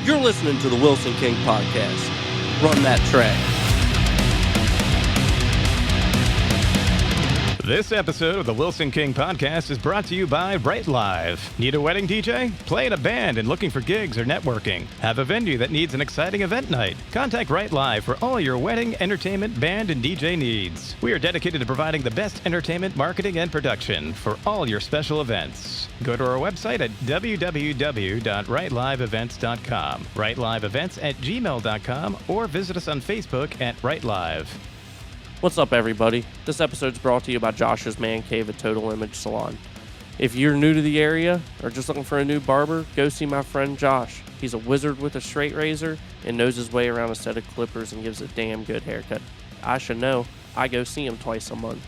You're listening to the Wilson King Podcast. Run that track. This episode of the Wilson King Podcast is brought to you by Right Live. Need a wedding DJ? Play in a band and looking for gigs or networking? Have a venue that needs an exciting event night? Contact Right Live for all your wedding, entertainment, band, and DJ needs. We are dedicated to providing the best entertainment, marketing, and production for all your special events. Go to our website at www.rightlivevents.com, rightlivevents@gmail.com, or visit us on Facebook at Right Live. What's up, everybody? This episode's brought to you by Josh's Man Cave at Total Image Salon. If you're new to the area or just looking for a new barber, go see my friend Josh. He's a wizard with a straight razor and knows his way around a set of clippers and gives a damn good haircut. I should know. I go see him twice a month.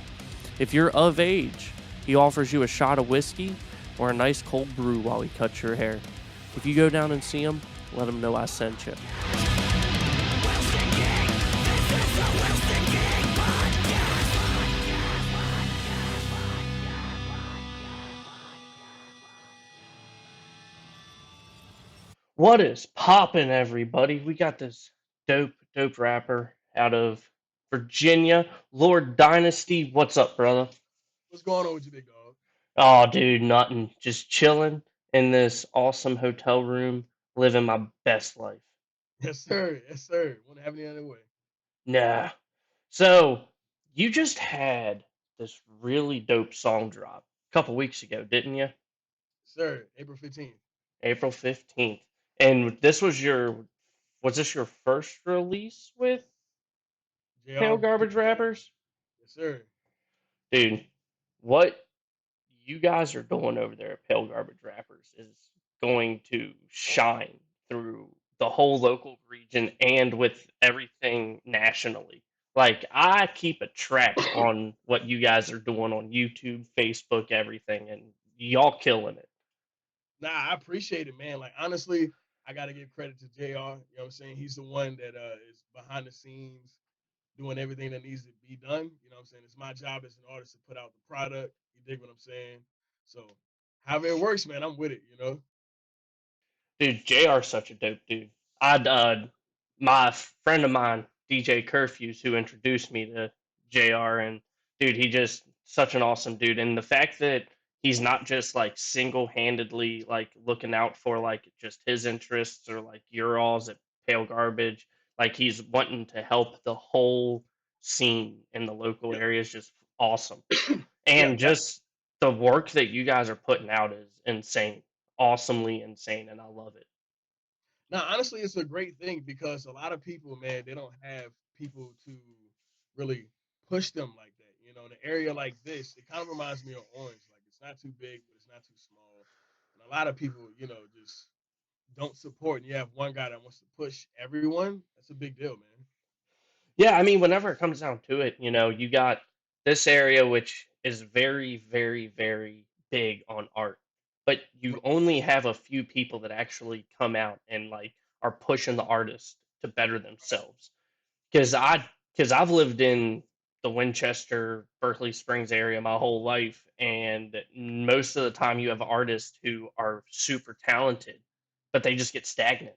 If you're of age, he offers you a shot of whiskey or a nice cold brew while he cuts your hair. If you go down and see him, let him know I sent you. What is poppin', everybody? We got this dope rapper out of Virginia, Lord Dynasty. What's up, brother? What's going on with you, big dog? Oh, dude, nothing. Just chilling in this awesome hotel room, living my best life. Yes, sir. Yes, sir. Want to have any other way? Nah. So, you just had this really dope song drop a couple weeks ago, didn't you? Sir, April 15th. April 15th. And was this your first release with Pale JR. Garbage Rappers? Yes, sir. Dude, what you guys are doing over there at Pale Garbage Rappers is going to shine through the whole local region and with everything nationally. Like, I keep a track on what you guys are doing on YouTube, Facebook, everything, and y'all killing it. Nah, I appreciate it, man. Like, honestly, I got to give credit to JR. You know what I'm saying? He's the one that is behind the scenes doing everything that needs to be done. You know what I'm saying? It's my job as an artist to put out the product. You dig what I'm saying? So, however it works, man, I'm with it, you know? Dude, JR's such a dope dude. My friend of mine, DJ Curfews, who introduced me to JR, and dude, he just such an awesome dude. And the fact that he's not just like single-handedly like looking out for like just his interests or like your all's at Pale Garbage, like he's wanting to help the whole scene in the local Yeah. area is just awesome. Yeah, And just the work that you guys are putting out is insane, awesomely insane, and I love it. Now, honestly, it's a great thing because a lot of people, man, they don't have people to really push them like that. You know, in an area like this, it kind of reminds me of Orange. Like, it's not too big, but it's not too small. And a lot of people, you know, just don't support. And you have one guy that wants to push everyone. That's a big deal, man. Yeah, I mean, whenever it comes down to it, you got this area which is very, very, very big on art, but you only have a few people that actually come out and like are pushing the artist to better themselves. Because I've lived in the Winchester, Berkeley Springs area my whole life, and most of the time you have artists who are super talented, but they just get stagnant.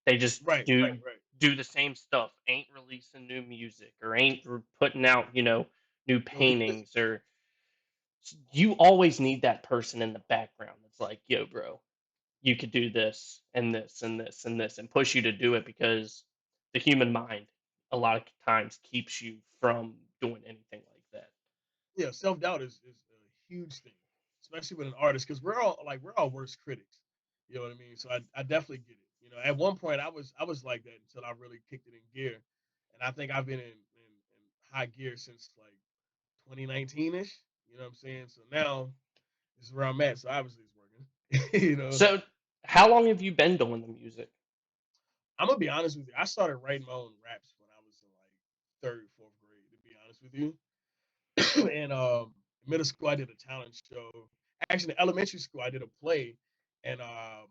They just Right, right, do right. do the same stuff, ain't releasing new music or ain't putting out, new No, because paintings or you always need that person in the background that's like, "Yo, bro, you could do this and this and this and this," and push you to do it because the human mind a lot of times keeps you from doing anything like that. yeah, self doubt is a huge thing, especially with an artist, because we're all worst critics. You know what I mean? So I definitely get it. You know, at one point I was like that until I really kicked it in gear, and I think I've been in high gear since like 2019 ish. You know what I'm saying? So now this is where I'm at. So obviously it's working. You know, So, how long have you been doing the music? I'm gonna be honest with you. I started writing my own raps when I was in like third, fourth grade. To be honest with you, and middle school I did a talent show. Actually, in elementary school I did a play, and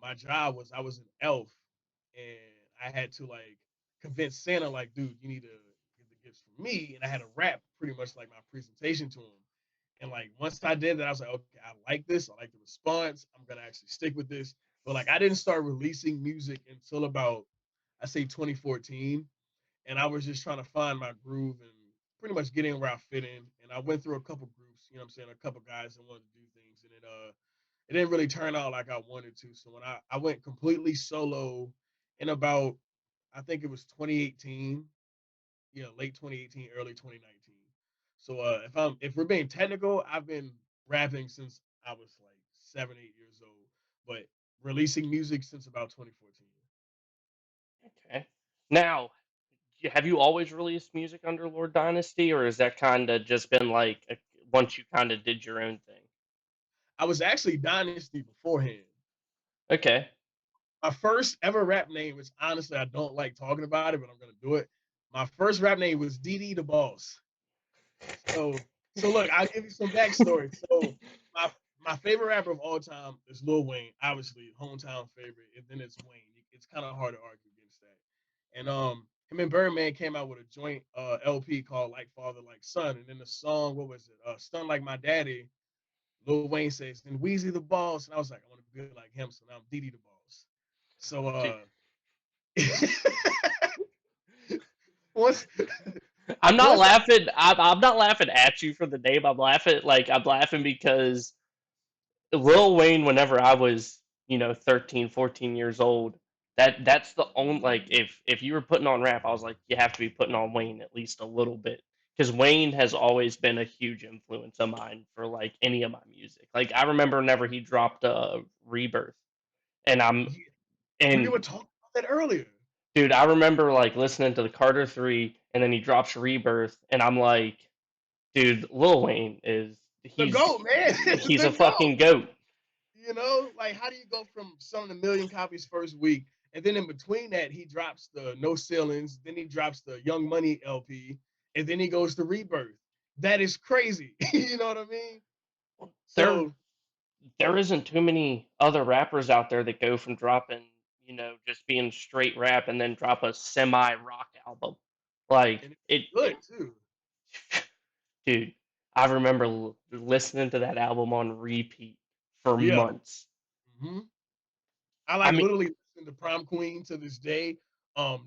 my job was I was an elf, and I had to like convince Santa like, dude, you need to get the gifts for me, and I had to rap pretty much like my presentation to him. And like once I did that, I was like, okay, I like this. I like the response. I'm gonna actually stick with this. But like I didn't start releasing music until about I say 2014, and I was just trying to find my groove and pretty much getting where I fit in. And I went through a couple groups, you know what I'm saying, a couple guys that wanted to do things, and it didn't really turn out like I wanted to. So when I went completely solo in about I think it was 2018, yeah, late 2018, early 2019. So if we're being technical, I've been rapping since I was like 7, 8 years old, but releasing music since about 2014. Okay. Now, have you always released music under Lord Dynasty, or has that kind of just been like once you kind of did your own thing? I was actually Dynasty beforehand. Okay. My first ever rap name, which honestly I don't like talking about it, but I'm gonna do it. My first rap name was DD the Boss. So so look, I'll give you some backstory. So my my favorite rapper of all time is Lil Wayne, obviously hometown favorite, and then it's Wayne. It's kind of hard to argue against that. And him and Birdman came out with a joint LP called Like Father Like Son, and then the song, what was it? Stun Like My Daddy. Lil Wayne says, and Weezy the Boss, and I was like, I want to be like him, so now I'm Diddy the Boss. So Dude, once I'm not once laughing. I'm not laughing at you for the name. I'm laughing because Lil Wayne, whenever I was, 13, 14 years old, that's the only like if you were putting on rap, I was like, you have to be putting on Wayne at least a little bit. Because Wayne has always been a huge influence of mine for like any of my music. Like I remember whenever he dropped Rebirth, and I'm yeah, we and were talking about that earlier. dude, I remember like listening to the Carter 3, and then he drops Rebirth, and I'm like, dude, Lil Wayne is The goat, man. he's a The goat. fucking goat. Like how do you go from selling a million copies first week, and then in between that he drops the No Ceilings, then he drops the Young Money LP, and then he goes to Rebirth. That is crazy. You know what I mean? There So there isn't too many other rappers out there that go from dropping, just being straight rap and then drop a semi rock album. Like and it's it, good too. dude. I remember listening to that album on repeat for Yeah. months. Hmm. I I like mean, literally listen to Prom Queen to this day.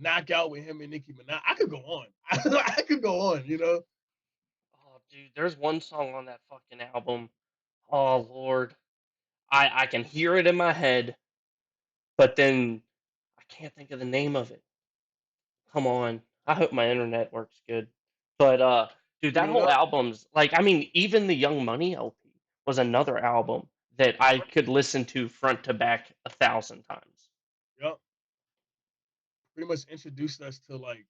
Knockout with him and Nicki Minaj. I could go on. I could go on. oh, dude, there's one song on that fucking album. Oh Lord, I can hear it in my head, but then I can't think of the name of it. Come on. I hope my internet works good. But dude, that Bring it whole up. album's like I mean, even the Young Money LP was another album that I could listen to front to back 1,000 times. Yep. Pretty much introduced us to like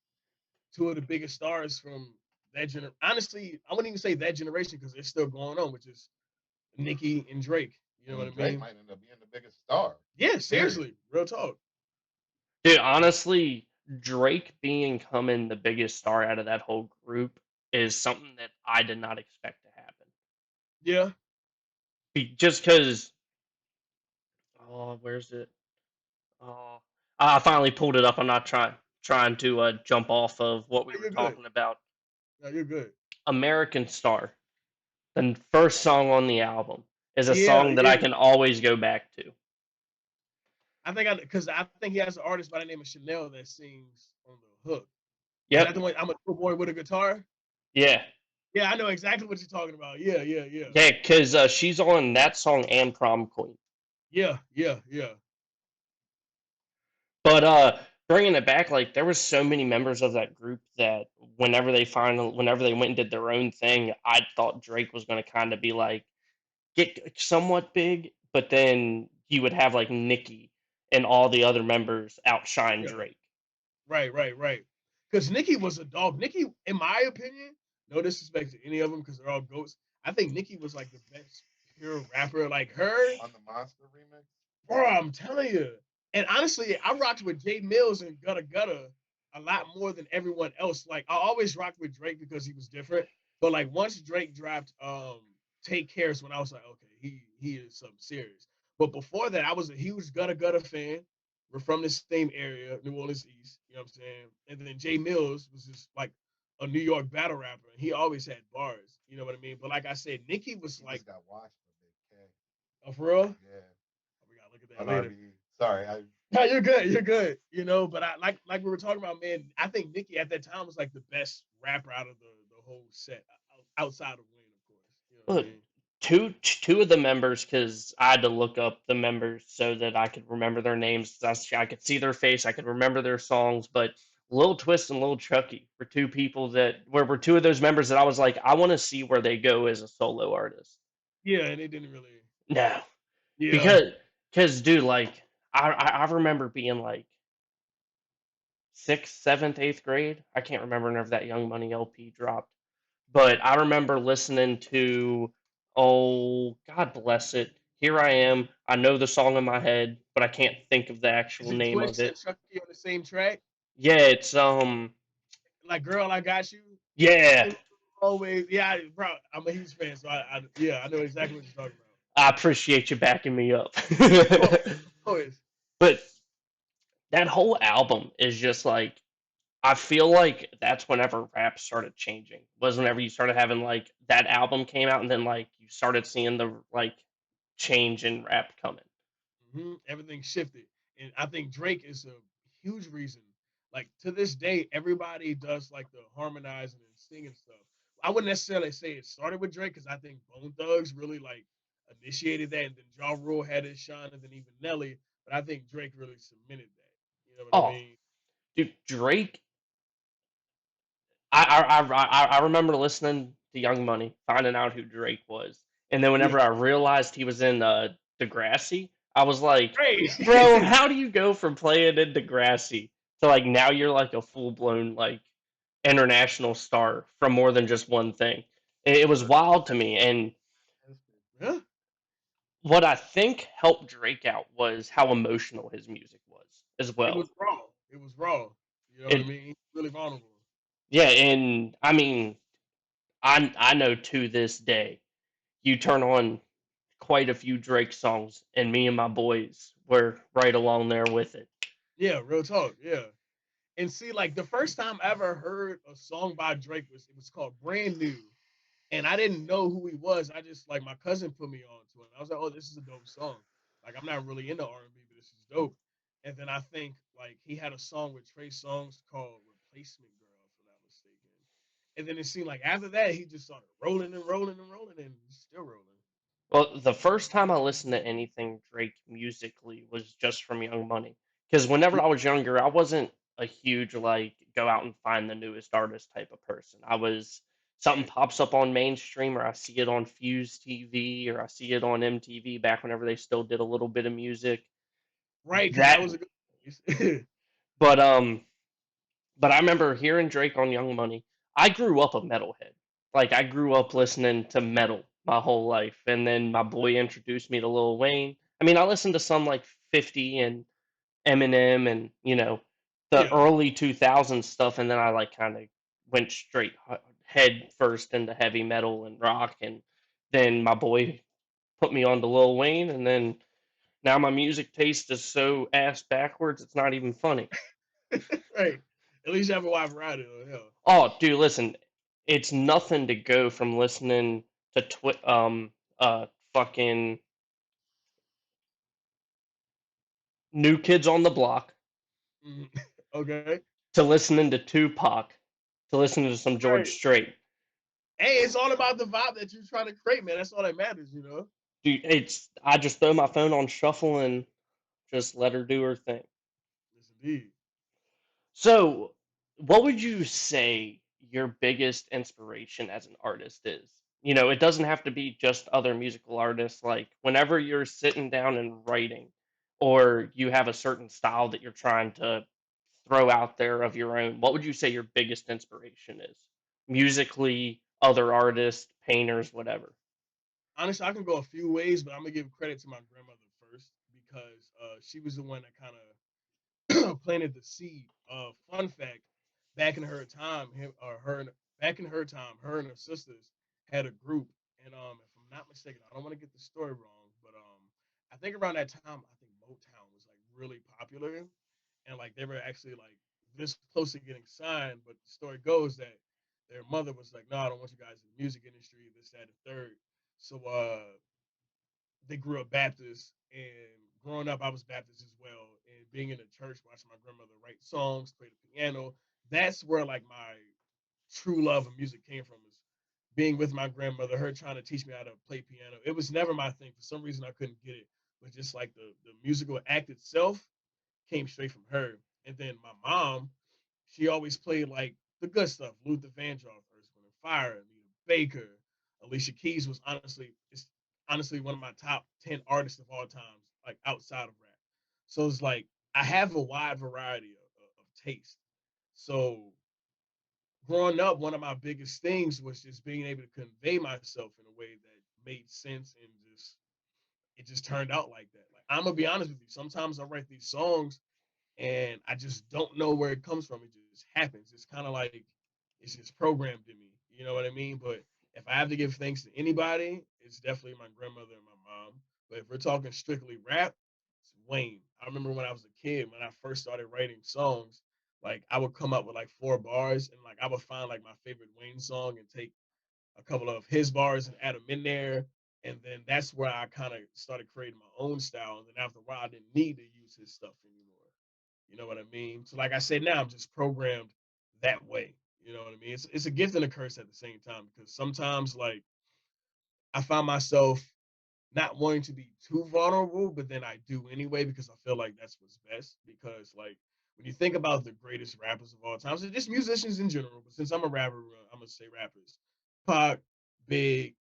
two of the biggest stars from that generation. Honestly, I wouldn't even say that generation because it's still going on, which is Nicki and Drake. You I know what mean, I Drake mean? might end up being the biggest star. Yeah, Period. seriously, real talk. Dude, honestly, Drake being coming the biggest star out of that whole group is something that I did not expect to happen. Yeah, Just because, oh, where's it? Oh, I finally pulled it up. I'm not trying to jump off of what we were you're good. talking about. No, you're good. American Star. The first song on the album is a Yeah, song that I yeah. can always go back to. Because I think he has an artist by the name of Chanel that sings on the hook. Is that Yep. the one? I'm a little boy with a guitar. Yeah. Yeah, I know exactly what you're talking about. Yeah, yeah, yeah, Yeah, because she's on that song and Prom Queen. yeah, yeah, yeah. But bringing it back, like there was so many members of that group that whenever they went and did their own thing, I thought Drake was going to kind of be like get somewhat big, but then he would have like Nicki and all the other members outshine Yeah. Drake. Right, right, right. Because Nicki was a dog. Nicki, in my opinion, no disrespect to any of them because they're all goats. I think Nicki was like the best pure rapper. Like her, On the Monster remix. bro, I'm telling you. And honestly, I rocked with Jay Mills and Gutta Gutta a lot more than everyone else. Like I always rocked with Drake because he was different. But like once Drake dropped Take Cares when I was like, okay, he is something serious. But before that, I was a huge Gutta Gutta fan. We're from the same area, New Orleans East, you know what I'm saying? And then Jay Mills was just like a New York battle rapper, and he always had bars, you know what I mean? But like I said, Nicki was He like, just got watched for Big K. oh, for real? Yeah. Oh, we gotta look at that On later. RBE. Sorry, I No, you're good. You're good. But I like we were talking about, man. I think Nicki at that time was like the best rapper out of the whole set, outside of Wayne, of course. You know what I Look, mean? two of the members, because I had to look up the members so that I could remember their names. I could see their face, I could remember their songs. But Lil Twist and Lil Chucky were two people that were two of those members that I was like, I want to see where they go as a solo artist. Yeah, and it didn't really. No, Yeah, because dude, like I remember being like sixth, seventh, eighth grade. I can't remember whenever that Young Money LP dropped. But I remember listening to, oh, God bless it. Here I am. I know the song in my head, but I can't think of the is actual it name of Twist and it. Chucky on the same track? Yeah, it's Like, girl, I got you. yeah. It always, yeah, bro. I'm a huge fan, so yeah, I know exactly what you're talking I appreciate you backing me up. about. Of course. But that whole album is just like, I feel like that's whenever rap started changing. Was whenever you started having like that album came out, and then like you started seeing the like change in rap coming. Everything shifted, and I think Drake is a huge reason. Like to this day, everybody does like the harmonizing and singing stuff. I wouldn't necessarily say it started with Drake because I think Bone Thugs really like initiated that, and then Ja Rule had his shine, and then even Nelly. But I think Drake really cemented that. You know what I Oh, mean? dude, Drake. I remember listening to Young Money, finding out who Drake was, and then Yeah. whenever I realized he was in Degrassi, I was like, bro, Right. how do you go from playing in Degrassi to like now you're like a full blown like international star from more than just one thing? It was wild to me, and Yeah. what I think helped Drake out was how emotional his music was as It well. was raw. It was raw. You know what I It mean? Really vulnerable. Yeah, and I mean, I know to this day, you turn on quite a few Drake songs, and me and my boys were right along there with it. Yeah, real talk. Yeah. And see, like the first time I ever heard a song by Drake was called Brand New, and I didn't know who he was. I just like my cousin put me on to it. I was like, oh, this is a dope song. Like I'm not really into R&B, but this is dope. And then I think like he had a song with Trey Songz called Replacement Girl, if I'm not mistaken. And then it seemed like after that he just started rolling and rolling and rolling and still rolling. Well, the first time I listened to anything Drake musically was just from Young Money. Because whenever Yeah, I was younger, I wasn't a huge, like, go out and find the newest artist type of person. I was, something right, pops up on mainstream, or I see it on Fuse TV, or I see it on MTV back whenever they still did a little bit of music. right, because that That, was a good. but, but I remember hearing Drake on Young Money. I grew up a metalhead. Like I grew up listening to metal my whole life, and then my boy introduced me to Lil Wayne. I mean, I listened to some like 50 and Eminem, and the Yeah. early 2000s stuff, and then I like kind of went straight head first into heavy metal and rock, and then my boy put me on to Lil Wayne, and then now my music taste is so ass backwards, it's not even funny. Right. At least you have a wide variety though, hell. Oh, dude, listen, it's nothing to go from listening to fucking New Kids on the Block Mhm. Okay. to listening to Tupac to listening to some George Right. Strait. Hey, it's all about the vibe that you're trying to create, man. That's all that matters. Dude, it's I just throw my phone on shuffle and just let her do her thing. Yes, indeed. So, what would you say your biggest inspiration as an artist is? It doesn't have to be just other musical artists. Like, whenever you're sitting down and writing, or you have a certain style that you're trying to throw out there of your own, what would you say your biggest inspiration is? Musically, other artists, painters, whatever. Honestly, I can go a few ways, but I'm gonna give credit to my grandmother first because she was the one that kind of planted the seed. Fun fact: back in her time, back in her time, her and her sisters had a group, and if I'm not mistaken, I don't want to get the story wrong, but I think around that time, I think Motown was like really popular, and like they were actually like this close to getting signed. But the story goes that their mother was like, "No, I don't want you guys in the music industry. This, that, and third." So they grew up Baptist, and growing up, I was Baptist as well, and being in the church, watching my grandmother write songs, play the piano. That's where like my true love of music came from. Is being with my grandmother, her trying to teach me how to play piano. It was never my thing. For some reason, I couldn't get it, but just like the musical act itself came straight from her. And then my mom, she always played like the good stuff. Luther Vandross, Earth, Wind and Fire, Anita Baker, Alicia Keys was honestly one of my top 10 artists of all times, like outside of rap. So it's like I have a wide variety of taste. So growing up, one of my biggest things was just being able to convey myself in a way that made sense and just it just turned out like that. Like I'm gonna be honest with you, sometimes I write these songs and I just don't know where it comes from. It just happens. It's kind of like it's just programmed in me. You know what I mean? But if I have to give thanks to anybody, it's definitely my grandmother and my mom. But if we're talking strictly rap, it's Wayne. I remember when I was a kid, when I first started writing songs, like I would come up with like 4 bars, and like I would find like my favorite Wayne song and take a couple of his bars and add them in there. And then that's where I kind of started creating my own style. And then after a while, I didn't need to use his stuff anymore. You know what I mean? So like I said, now I'm just programmed that way. You know what I mean? It's a gift and a curse at the same time because sometimes like I find myself not wanting to be too vulnerable, but then I do anyway because I feel like that's what's best. Because like when you think about the greatest rappers of all time, so just musicians in general, but since I'm a rapper, I'm gonna say rappers. Pac, Big,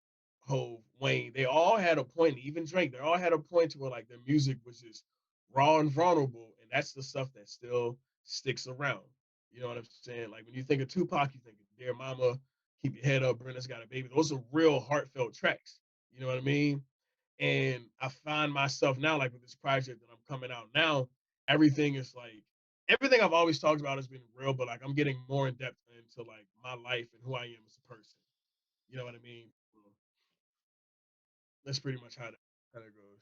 Hove, Wayne, they all had a point, even Drake, they all had a point to where like their music was just raw and vulnerable, and that's the stuff that still sticks around. You know what I'm saying? Like when you think of Tupac, you think of Dear Mama, Keep Your Head Up, Brenda's Got a Baby. Those are real heartfelt tracks. You know what I mean? And I find myself now, like with this project that I'm coming out now, everything is like everything I've always talked about has been real, but like I'm getting more in depth into like my life and who I am as a person. You know what I mean? So that's pretty much how that goes.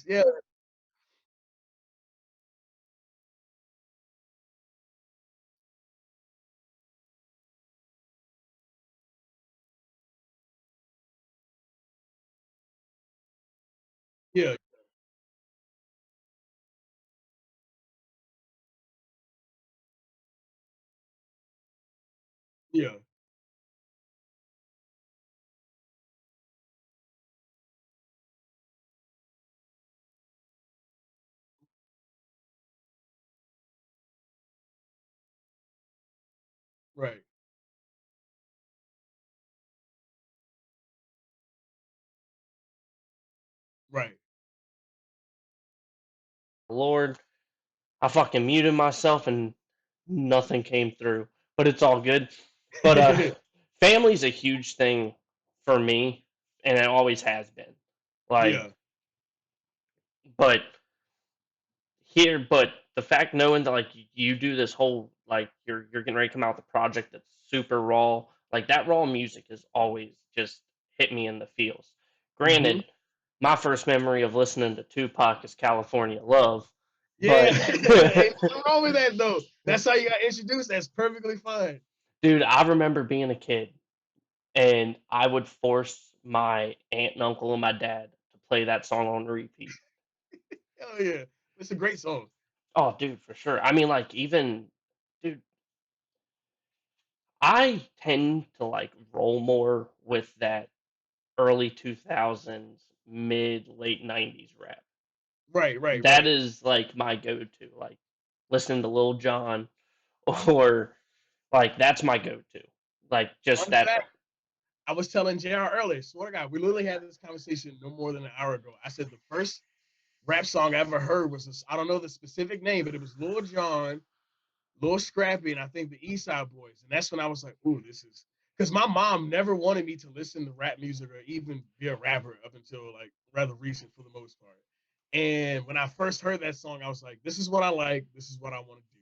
Yeah, yeah, yeah. Right, right. Lord, I fucking muted myself and nothing came through, but it's all good. But family's a huge thing for me, and it always has been. Like, Yeah. but but the fact knowing that like you do this whole like you're getting ready to come out with a project that's super raw, like that raw music has always just hit me in the feels. Hmm. Granted, my first memory of listening to Tupac is California Love, Yeah. but Ain't nothing wrong with that though. That's how you got introduced. That's perfectly fine. dude, I remember being a kid and I would force my aunt and uncle and my dad to play that song on repeat. Hell yeah. It's a great song. Oh, dude, for sure. I mean, like even, dude, I tend to like roll more with that early 2000s, mid late 90s rap. Right, right, That right. is like my go-to. Like listening to Lil Jon or like that's my go-to. Like just Fun that. fact. I was telling JR earlier, swear to God, we literally had this conversation no more than an hour ago. I said the first rap song I ever heard was this, I don't know the specific name, but it was Lil Jon, Lil Scrappy, and I think the East Side Boys. And that's when I was like, ooh, this is because my mom never wanted me to listen to rap music or even be a rapper up until like rather recent for the most part. And when I first heard that song, I was like, this is what I like, this is what I want to do.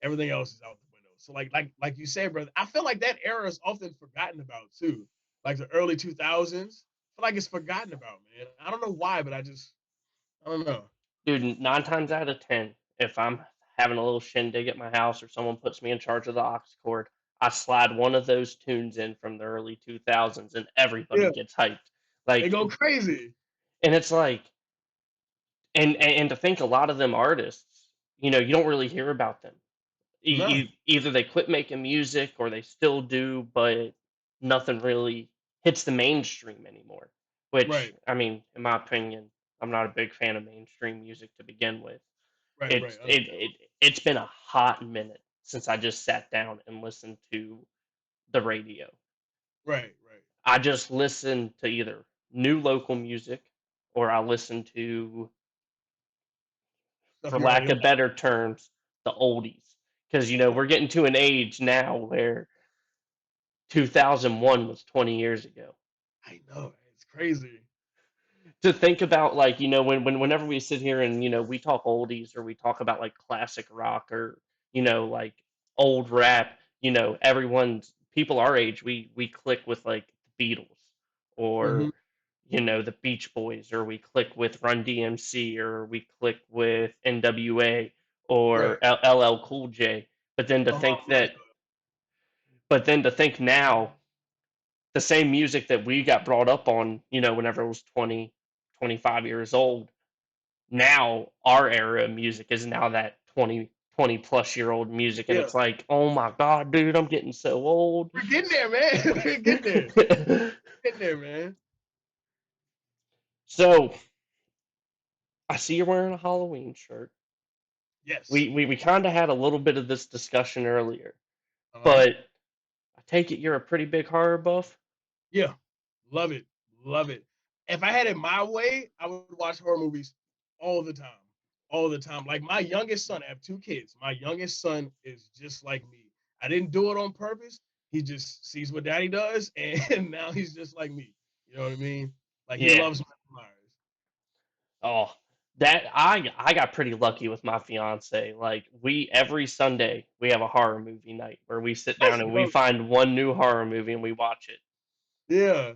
Everything else is out the window. So like you said, brother, I feel like that era is often forgotten about too. Like the early 2000s. I feel like it's forgotten about, man. I don't know why, but I don't know. Dude, 9 times out of 10, if I'm having a little shindig at my house or someone puts me in charge of the aux cord, I slide one of those tunes in from the early 2000s, and everybody Yeah, gets hyped. they Like, go crazy. and it's like, and to think a lot of them artists, you don't really hear about them. Nah, Either they quit making music or they still do, but nothing really hits the mainstream anymore. Which, right, I mean, in my opinion, I'm not a big fan of mainstream music to begin with. right. It's it, it it's been a hot minute since I just sat down and listened to the radio. Right. I just listen to either new local music or I listen to, Stuff for you already lack like. of better terms, the oldies. Because we're getting to an age now where 2001 was 20 years ago. I know it's crazy. To think about, like, whenever we sit here and we talk oldies or we talk about like classic rock or like old rap, everyone's people our age, we click with like the Beatles Hmm. or the Beach Boys, or we click with Run DMC, or we click with NWA Right. or LL Cool J. But then to think Right. that, but then to think now, the same music that we got brought up on, whenever it was 20, 25 years old, now our era of music is now that 20 plus year old music. And Yeah, it's like, oh my God, dude, I'm getting so old. we're getting there, man. We're getting there. Getting there, man. So I see you're wearing a Halloween shirt. Yes. We kind of had a little bit of this discussion earlier, All right. but I take it you're a pretty big horror buff. Yeah. Love it. Love it. If I had it my way, I would watch horror movies all the time. All the time. Like my youngest son, I have two kids. My youngest son is just like me. I didn't do it on purpose. He just sees what daddy does, and now he's just like me. You know what I mean? Like he Yeah. loves Michael Myers. Oh, that I got pretty lucky with my fiance. Like, we every Sunday we have a horror movie night where we sit down Let's and we go. find one new horror movie and we watch it. Yeah.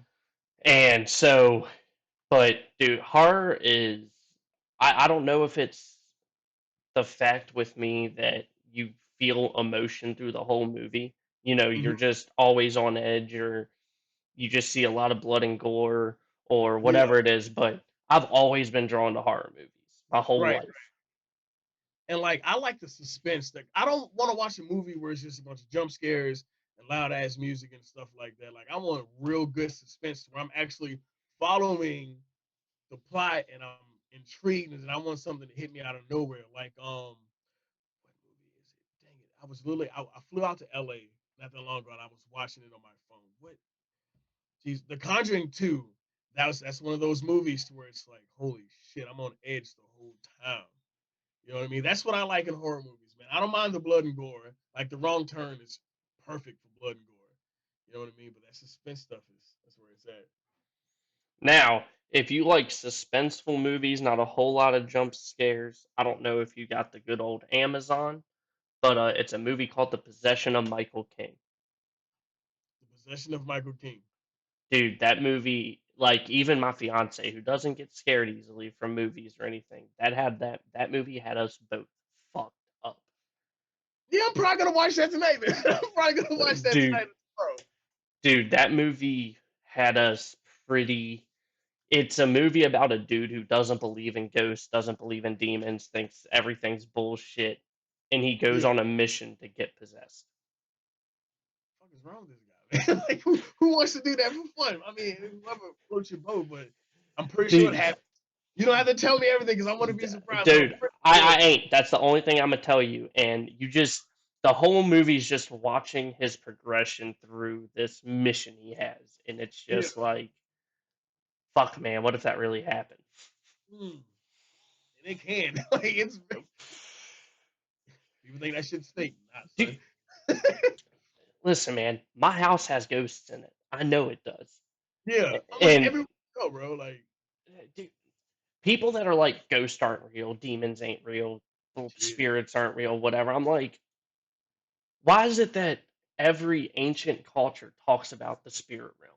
And so, but dude, horror is, I don't know if it's the fact with me that you feel emotion through the whole movie. You're Mhm. just always on edge, or you just see a lot of blood and gore or Yeah. whatever it is, but I've always been drawn to horror movies my whole Right. life. And like I like the suspense. Like I don't want to watch a movie where it's just a bunch of jump scares and loud ass music and stuff like that. Like I want real good suspense where I'm actually following the plot and I'm intrigued and I want something to hit me out of nowhere. Like what movie is it? Dang it. I flew out to LA not that long ago and I was watching it on my phone. What geez, The Conjuring 2. That's one of those movies where it's like, holy shit, I'm on edge the whole time. You know what I mean? That's what I like in horror movies, man. I don't mind the blood and gore. Like The Wrong Turn is perfect for blood and gore. You know what I mean? But that suspense stuff is that's where it's at. Now, if you like suspenseful movies, not a whole lot of jump scares, I don't know if you got the good old Amazon, but it's a movie called The Possession of Michael King. The Possession of Michael King. Dude, that movie, like, even my fiance, who doesn't get scared easily from movies or anything, that movie had us both fucked up. Yeah, I'm probably gonna watch that tonight, man. I'm probably gonna watch that Dude, tonight tomorrow. dude, that movie had us pretty. It's a movie about a dude who doesn't believe in ghosts, doesn't believe in demons, thinks everything's bullshit, and he goes Yeah. on a mission to get possessed. What the fuck is wrong with this guy, man? Like who wants to do that for fun? I mean, whoever floats your boat, but I'm pretty sure it Dude, happens. You don't have to tell me everything because I want to be surprised, but I'm dude, pretty I sure. ain't. That's the only thing I'm gonna tell you. And the whole movie's just watching his progression through this mission he has, and it's Yeah. just like, fuck, man, what if that really happened? Mm. And it can. Like it's people think that shit's fake. Not son. Dude, listen, man, my house has ghosts in it. I know it does. Yeah. I'm like And everywhere you go, bro. Like dude, people that are like ghosts aren't real, demons ain't real, shit. spirits aren't real, whatever. I'm like, why is it that every ancient culture talks about the spirit realm?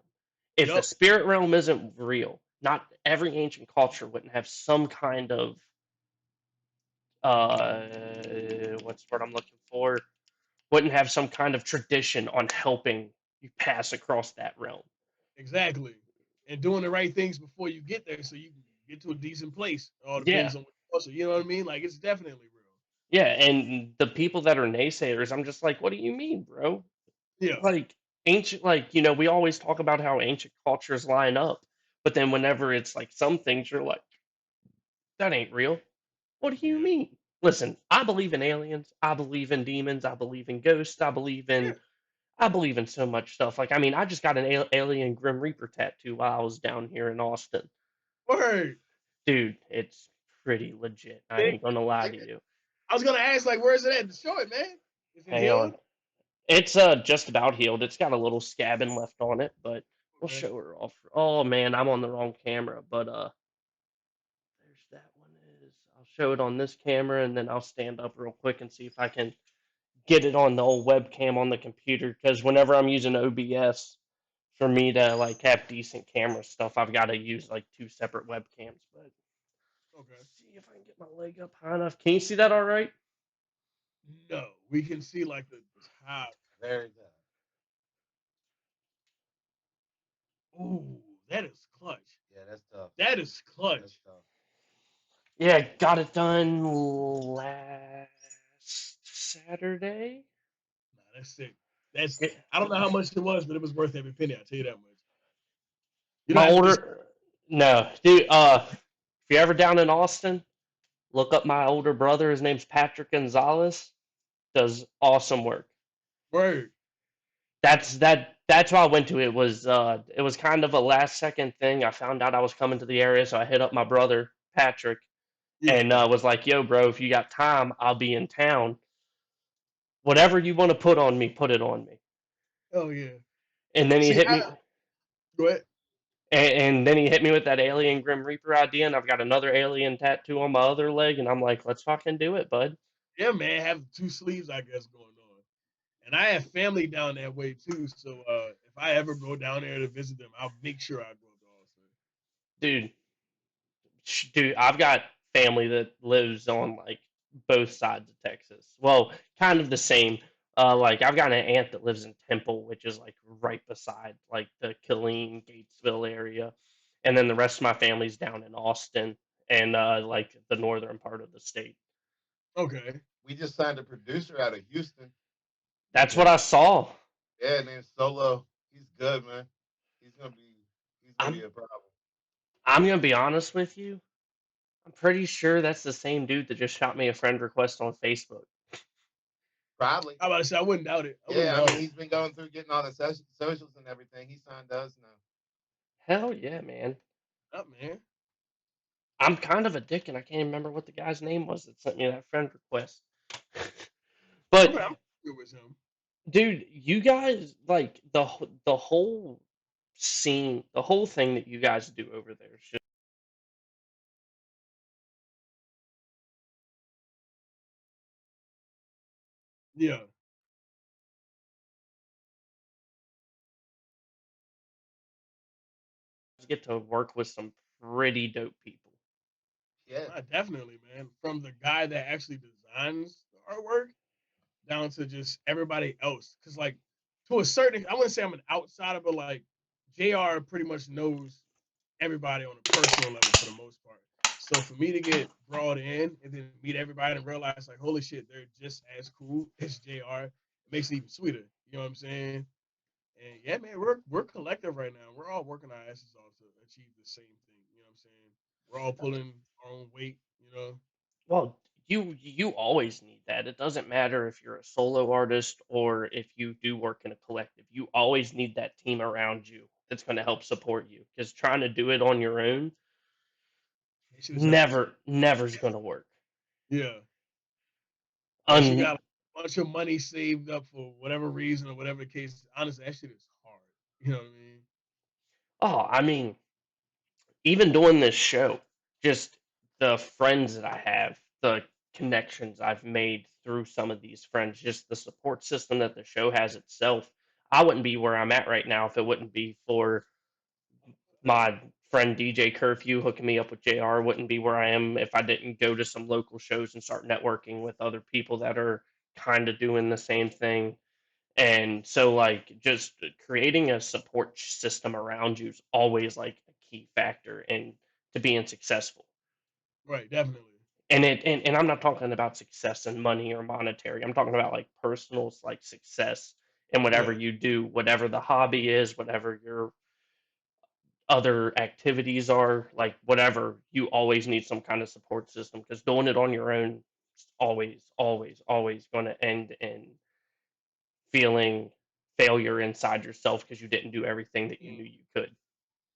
If the Yup. spirit realm isn't real, not every ancient culture wouldn't have some kind of what's the word I'm looking for? wouldn't have some kind of tradition on helping you pass across that realm. Exactly. And doing the right things before you get there so you can get to a decent place. It all Yeah, depends on what you also, you know what I mean? Like it's definitely yeah, and the people that are naysayers, I'm just like, what do you mean, bro? real. Yeah. Like ancient, like we always talk about how ancient cultures line up, but then whenever it's like some things, you're like, that ain't real. What do you Yeah. mean? Listen, I believe in aliens. I believe in demons. I believe in ghosts. Yeah. I believe in so much stuff. Like, I mean, I just got an alien Grim Reaper tattoo while I was down here in Austin. Word. Dude, it's pretty legit. I Yeah. ain't gonna lie to you. I was gonna ask like where is it at? Show it, man. Is it Hang on. healed? It's just about healed. It's got a little scabbing left on it, but we'll Okay. show her off. Oh man, I'm on the wrong camera, but there's that one is. I'll show it on this camera and then I'll stand up real quick and see if I can get it on the old webcam on the computer because whenever I'm using OBS for me to like have decent camera stuff, I've got to use like two separate webcams. But Okay. see if I can get my leg up high enough. Can you see that all right? No. We can see like the top. Very good. Ooh, that is clutch. Yeah, that's tough. That is That's clutch. tough. Yeah, got it done last Saturday. Nah, that's sick. That's Yeah, I don't know how much it was, but it was worth every penny. I tell you that much. You don't my have to just older, no, dude. If you're ever down in Austin, look up my older brother. His name's Patrick Gonzalez. Does awesome work. word. That's why I went to it. It was kind of a last second thing. I found out I was coming to the area, so I hit up my brother Patrick Yeah. and was like, "Yo, bro, if you got time, I'll be in town. Whatever you want to put on me, put it on me." Oh yeah. And then he See, hit I me, go ahead. and then he hit me with that alien Grim Reaper idea, and I've got another alien tattoo on my other leg, and I'm like, "Let's fucking do it, bud." Yeah, man, have two sleeves, I guess, going on. And I have family down that way too. So if I ever go down there to visit them, I'll make sure I go to Austin. Dude, dude, I've got family that lives on like both sides of Texas. Well, kind of the same. Like I've got an aunt that lives in Temple, which is like right beside like the Killeen, Gatesville area, and then the rest of my family's down in Austin and like the northern part of the state. Okay. We just signed a producer out of Houston. That's what Named I saw. Yeah, named Solo. He's good, man. He's gonna be he's gonna be I'm a problem. I'm gonna be honest with you. I'm pretty sure that's the same dude that just shot me a friend request on Facebook. Probably. I about to say I wouldn't doubt it. I wouldn't Yeah, I doubt mean it. he's been going through getting all the socials and everything. He signed us now. Hell yeah, man. Up, man. I'm kind of a dick, and I can't remember what the guy's name was that sent me that friend request. But I'm good with him. dude, you guys like the whole scene, the whole thing that you guys do over there is Yeah. just get to work with some pretty dope people. Yeah. Definitely, man. From the guy that actually designs the artwork down to just everybody else. Because, like, to a certain, I wouldn't say I'm an outsider, but like, JR pretty much knows everybody on a personal level for the most part. So for me to get brought in and then meet everybody and realize, like, holy shit, they're just as cool as JR, it makes it even sweeter. You know what I'm saying? And yeah, man, we're collective right now. We're all working our asses off to achieve the same thing. You know what I'm saying? We're all pulling our own weight. You know? Well, you always need that. It doesn't matter if you're a solo artist or if you do work in a collective. You always need that team around you that's going to help support you. Because trying to do it on your own That shit is hopeless. never's going to work. Yeah. Unless you Un got a bunch of money saved up for whatever reason or whatever the case. Honestly, that shit is hard. You know what I mean? oh, I mean, even doing this show, just the friends that I have, the connections I've made through some of these friends, just the support system that the show has itself. I wouldn't be where I'm at right now if it wouldn't be for my friend DJ Curfew hooking me up with JR. Wouldn't be where I am if I didn't go to some local shows and start networking with other people that are kind of doing the same thing. And so, like, just creating a support system around you is always like a key factor in to being successful. Right, definitely. And I'm not talking about success in money or monetary. I'm talking about like personal like success in whatever Yeah. you do, whatever the hobby is, whatever your other activities are, like whatever, you always need some kind of support system because doing it on your own is always going to end in feeling failure inside yourself because you didn't do everything that you Mm. knew you could.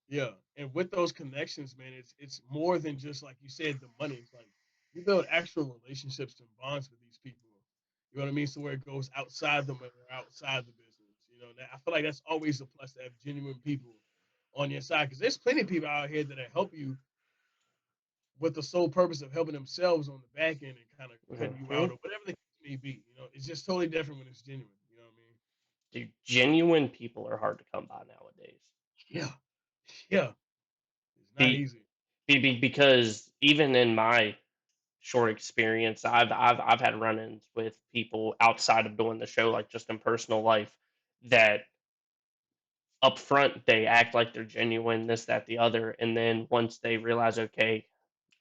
Yeah, and with those connections, man, it's more than just like you said, the money. It's like you build actual relationships and bonds with these people. You know what I mean? So where it goes outside the money or outside the business. You know, I feel like that's always a plus to have genuine people on your side because there's plenty of people out here that help you with the sole purpose of helping themselves on the back end and kind of cutting you Hmm. out or whatever the case may be. You know, it's just totally different when it's genuine. You know what I mean? Dude, genuine people are hard to come by nowadays. Yeah, yeah, it's not Be, easy. because even in my short experience, I've had run-ins with people outside of doing the show, like just in personal life, that up front they act like they're genuine, this, that, the other, and then once they realize, okay,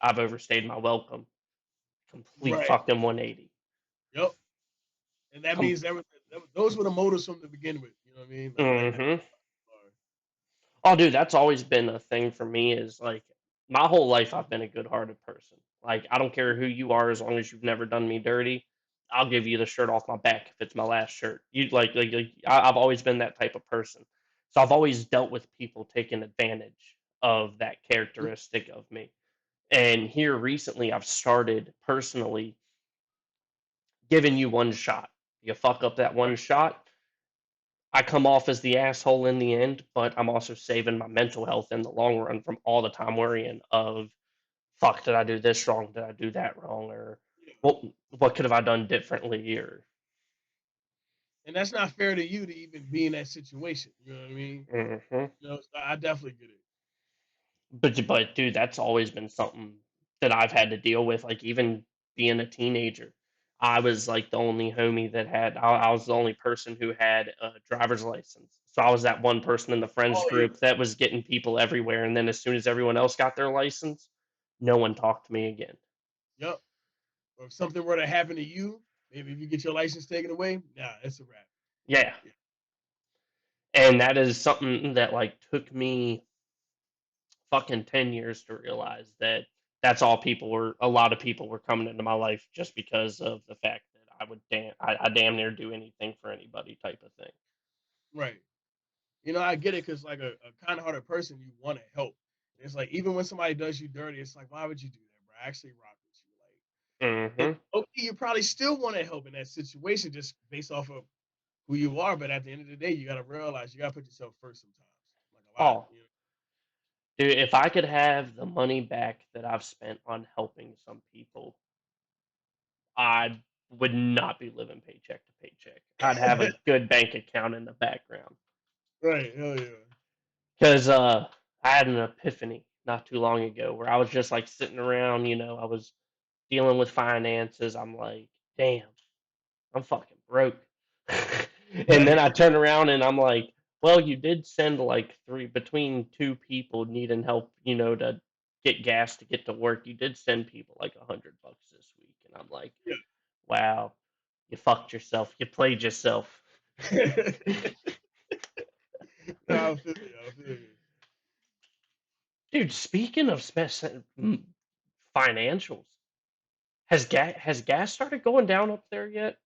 I've overstayed my welcome, complete Right. fucking 180. Yep. And that Com- means those were the motives from the begin with. You know what I mean? Like right there. hmm Oh, dude, that's always been a thing for me. Is like my whole life I've been a good-hearted person. Like I don't care who you are, as long as you've never done me dirty, I'll give you the shirt off my back if it's my last shirt. You I've always been that type of person. So I've always dealt with people taking advantage of that characteristic of me. And here recently, I've started personally giving you one shot. You fuck up that one shot, I come off as the asshole in the end, but I'm also saving my mental health in the long run from all the time worrying of fuck, did I do this wrong? Did I do that wrong? Or Yeah. what could have I done differently? Or And that's not fair to you to even be in that situation. You know what I mean? hmm You know, so I definitely get it. but dude, that's always been something that I've had to deal with. Like even being a teenager, I was like the only homie that had. I was the only person who had a driver's license. So I was that one person in the friends Oh yeah. group that was getting people everywhere. And then as soon as everyone else got their license, no one talked to me again. Yep. Or if something were to happen to you, maybe if you get your license taken away, nah, it's a wrap. Yeah, Yeah. and that is something that like took me fucking 10 years to realize that that's all people were a lot of people were coming into my life just because of the fact that I damn near do anything for anybody type of thing. Right. You know, I get it because like a kind hearted person, you want to help. It's like even when somebody does you dirty, it's like, why would you do that, bro? I actually rock with you. Like, Hmm. and okay, you probably still want to help in that situation just based off of who you are. But at the end of the day, you got to realize you got to put yourself first sometimes. Like a lot, Oh, you know. dude, if I could have the money back that I've spent on helping some people, I would not be living paycheck to paycheck. I'd have a good bank account in the background. Right. Hell yeah. Because I had an epiphany not too long ago where I was just like sitting around, I was dealing with finances. I'm like, damn, I'm fucking broke. And then Right. I turn around and I'm like, well, you did send like between two people needing help, to get gas to get to work. You did send people like $100 this week. And I'm like, wow, you fucked yourself. You played yourself. Yeah. No, I feel you. I feel you. Dude, speaking of financials, has gas started going down up there yet?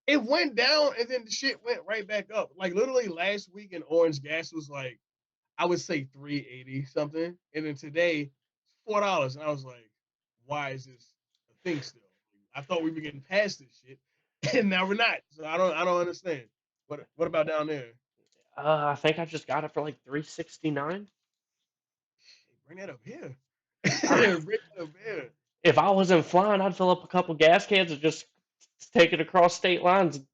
It went down and then the shit went right back up. Like literally last week in Orange, gas was like I would say 380 something, and then today $4, and I was like, why is this a thing still? I thought we were getting past this shit, and now we're not. So I don't understand. What about down there? I think I just got it for like 369. Bring that up here. Ah, Bring that up here. if I wasn't flying, I'd fill up a couple gas cans and just take it across state lines and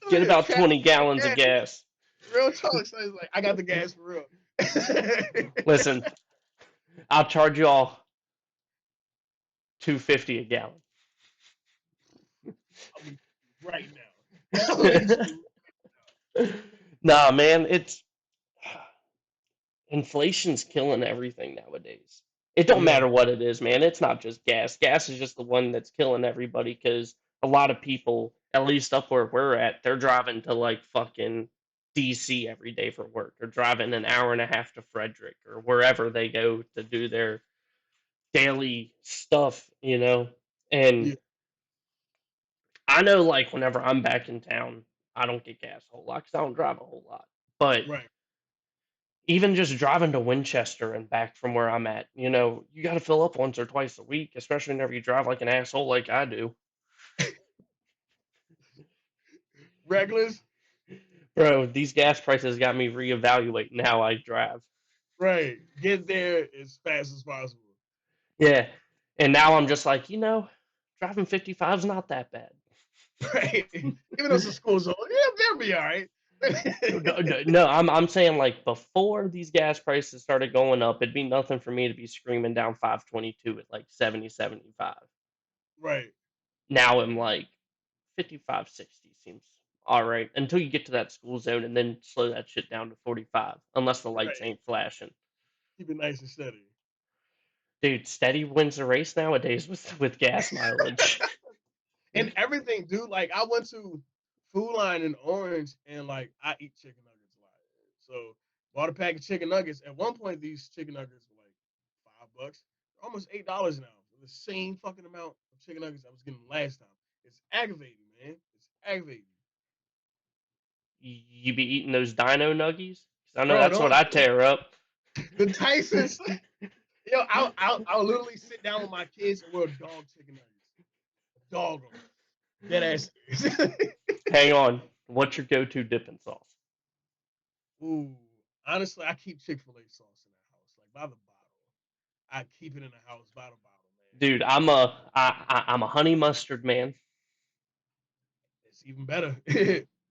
Oh get yeah, about trap 20 gallons of gas. gas. Real talk. So it's like I got the gas for real. Listen, I'll charge you all 250 a gallon. right now. Literally. Nah, man, it's inflation's killing everything nowadays. It don't Yeah, matter what it is, man. It's not just gas. Gas is just the one that's killing everybody because a lot of people, at least up where we're at, they're driving to like fucking DC every day for work. They're driving an hour and a half to Frederick or wherever they go to do their daily stuff, you know? And yeah, I know, like, whenever I'm back in town, I don't get gas a whole lot because I don't drive a whole lot. But right. even just driving to Winchester and back from where I'm at, you got to fill up once or twice a week, especially whenever you drive like an asshole like I do. Reckless, Bro, these gas prices got me reevaluating how I drive. right. Get there as fast as possible. Yeah. And now I'm just like, driving 55 is not that bad. Right. Even though it's a school zone, yeah, they'll be all right. No, I'm saying like before these gas prices started going up, it'd be nothing for me to be screaming down 522 at like 70, 75. Right, Now I'm like 55, 60 seems all right until you get to that school zone and then slow that shit down to 45 unless the lights right. ain't flashing. Keep it nice and steady. Dude, steady wins the race nowadays with gas mileage. And everything, dude. Like I went to Food Line in Orange, and like I eat chicken nuggets a lot. So bought a pack of chicken nuggets. At one point, these chicken nuggets were like $5, almost $8 now for the same fucking amount of chicken nuggets I was getting last time. It's aggravating, man. It's aggravating, You be eating those dino nuggies? 'Cause I know bro. that's what Don't I tear up. the Tyson's. Yo, I'll literally sit down with my kids and we'll dog chicken nuggets, dog them, dead ass. Hang on. What's your go-to dipping sauce? Ooh, honestly, I keep Chick-fil-A sauce in the house, like by the bottle. I keep it in the house by the bottle, man. Dude, I'm a honey mustard man. It's even better.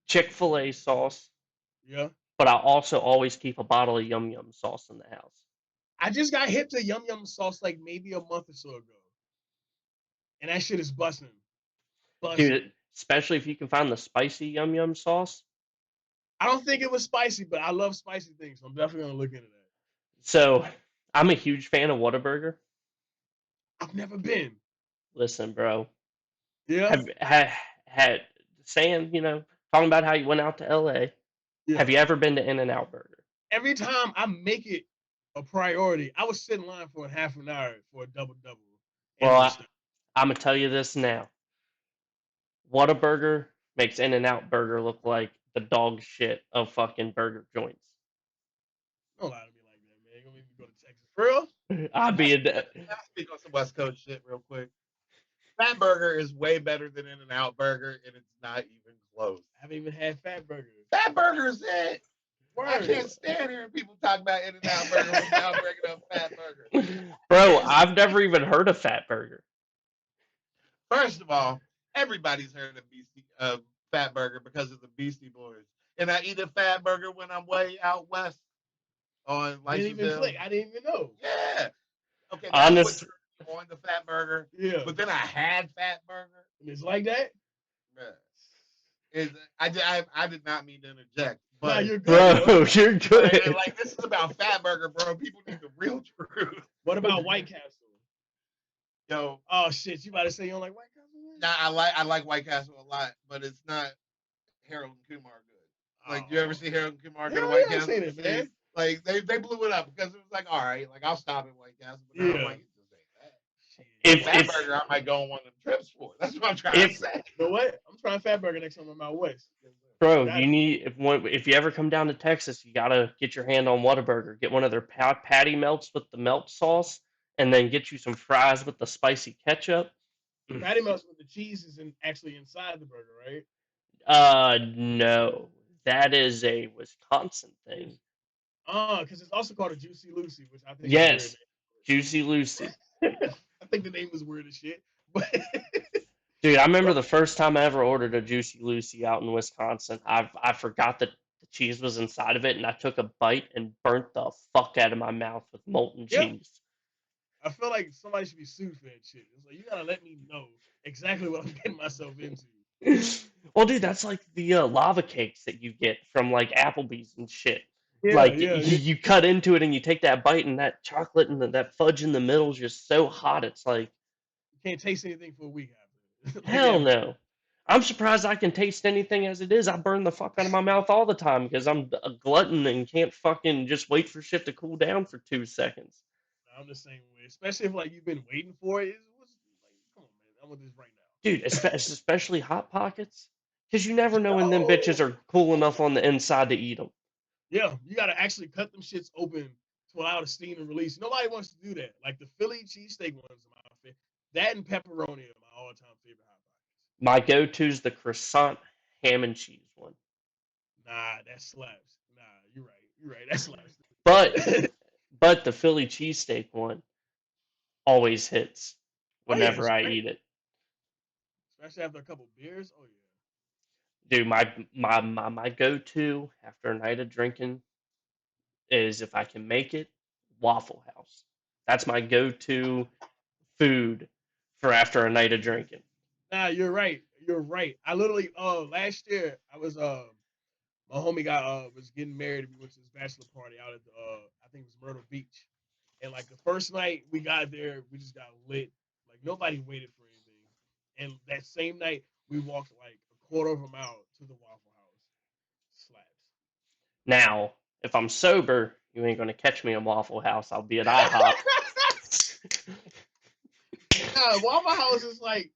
Chick-fil-A sauce, Yeah. but I also always keep a bottle of Yum Yum sauce in the house. I just got hip to Yum Yum sauce like maybe a month or so ago, and that shit is busting, busting. Dude, especially if you can find the spicy Yum Yum sauce. I don't think it was spicy, but I love spicy things, so I'm definitely gonna look into that. So, I'm a huge fan of Whataburger. I've never been. Listen, bro, Yeah, have had saying, talking about how you went out to LA. yeah. Have you ever been to In-N-Out Burger? Every time I make it a priority, I would sit in line for a half an hour for a double double, and Well, it was stuff. I'm gonna tell you this now. Whataburger makes In-N-Out Burger look like the dog shit of fucking burger joints. Don't lie to me like that, man. You gonna make me go to Texas for real? I'll I be speak, a I speak on some West Coast shit real quick. Fat Burger is way better than In-N-Out Burger, and it's not even close. I haven't even had Fat Burger. Fat Burger is it. I Word. can't stand hearing people talk about In-N-Out Burger without bringing up Fat Burger. bro. I've never even heard of Fat Burger. First of all, everybody's heard of Fat Burger because of the Beastie Boys, and I eat a Fat Burger when I'm way out west on Didn't even Licensville. click. I didn't even know. Yeah. Okay, that's what Honest, turned me on the Fat Burger. Yeah. But then I had Fat Burger. And it's like that? Yeah. I did not mean to interject, Nah, but you're good, bro, yo. you're good. like this is about Fat Burger, bro. People need the real truth. What about White Castle? Yo, Oh shit, you about to say you don't like White Castle? nah, I like White Castle a lot, but it's not Harold and Kumar good. Like, you ever see Harold and Kumar go to Hell White yeah, I Castle? seen it, man. Like they blew it up because it was like, all right, like I'll stop at White Castle, but now I'm Yeah. like, it just ain't that. If Fat if Burger, I might go on one of them trips for. That's what I'm trying to if say. You know what? I'm trying Fat Burger next time I'm out west. bro, Got you it. need if you ever come down to Texas, you gotta get your hand on Whataburger. Get one of their patty melts with the melt sauce, and then get you some fries with the spicy ketchup. Patty melts with the cheese is actually inside the burger, right? No, that is a Wisconsin thing. Because it's also called a Juicy Lucy, which I think is a weird Yes, Juicy Lucy. name. I think the name was weird as shit. But Dude, I remember the first time I ever ordered a Juicy Lucy out in Wisconsin. I forgot that the cheese was inside of it, and I took a bite and burnt the fuck out of my mouth with molten yeah, cheese. I feel like somebody should be sued for that shit. It's like you gotta let me know exactly what I'm getting myself into. Well, dude, that's like the lava cakes that you get from like Applebee's and shit. Yeah, Like yeah, yeah. you cut into it and you take that bite, and that chocolate and that fudge in the middle is just so hot. It's like, You can't taste anything for a week after. Like hell after. no. I'm surprised I can taste anything as it is. I burn the fuck out of my mouth all the time because I'm a glutton and can't fucking just wait for shit to cool down for 2 seconds. I'm the same way, especially if like you've been waiting for it. Like, come on, man, I want this right now. Dude, especially Hot Pockets, because you never know when them bitches Yo, are cool enough on the inside to eat them. yeah, you gotta actually cut them shits open to allow the steam and release. Nobody wants to do that. Like the Philly cheesesteak ones are my favorite. That and pepperoni are my all-time favorite hot pockets. My go-to's the croissant ham and cheese one. Nah, that slaps. Nah, you're right. You're right. That slaps. But but the Philly cheesesteak one always hits Oh yeah, whenever I straight. eat it. Especially after a couple beers. Oh yeah. Dude, my go-to after a night of drinking is, if I can make it, Waffle House. That's my go-to food for after a night of drinking. Nah, you're right. You're right. I literally last year I was my homie got was getting married. We went to this bachelor party out at the I think it was Myrtle Beach. And like the first night we got there, we just got lit. Like nobody waited for anything. And that same night we walked like a quarter of a mile to the Waffle House. Slaps. Now, if I'm sober, you ain't gonna catch me in Waffle House. I'll be at IHOP. Nah, Waffle House is like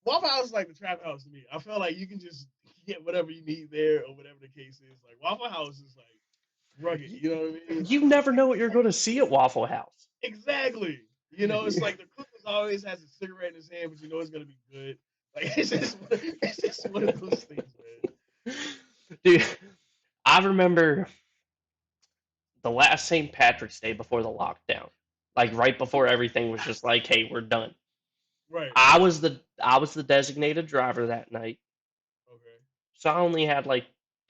the trap house to me. I feel like you can just get whatever you need there or whatever the case is. Like Waffle House is like rugged. You know what I mean? You never know what you're gonna see at Waffle House. Exactly. You know, it's like the cook always has a cigarette in his hand, but you know it's gonna be good. Like it's just one of those things, man. Dude, I remember the last St. Patrick's Day before the lockdown. Like right before everything was just like, hey, we're done. Right, I was the designated driver that night. okay. So I only had like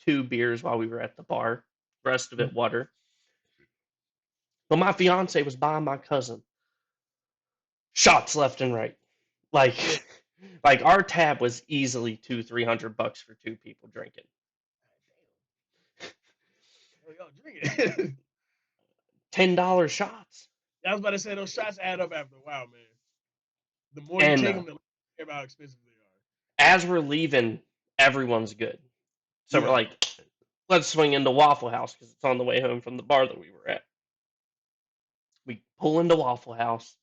2 beers while we were at the bar. Rest of it water. But my fiance was buying my cousin shots left and right. Like Yeah. like our tab was easily $200-300 for 2 people drinking. Oh, y'all drink it. $10 shots. I was about to say those shots add up after a while, man. The more you And take them, the less you care about how expensive they as we're leaving, everyone's good. So are. we're Yeah. like, let's swing into Waffle House because it's on the way home from the bar that we were at. We pull into Waffle House,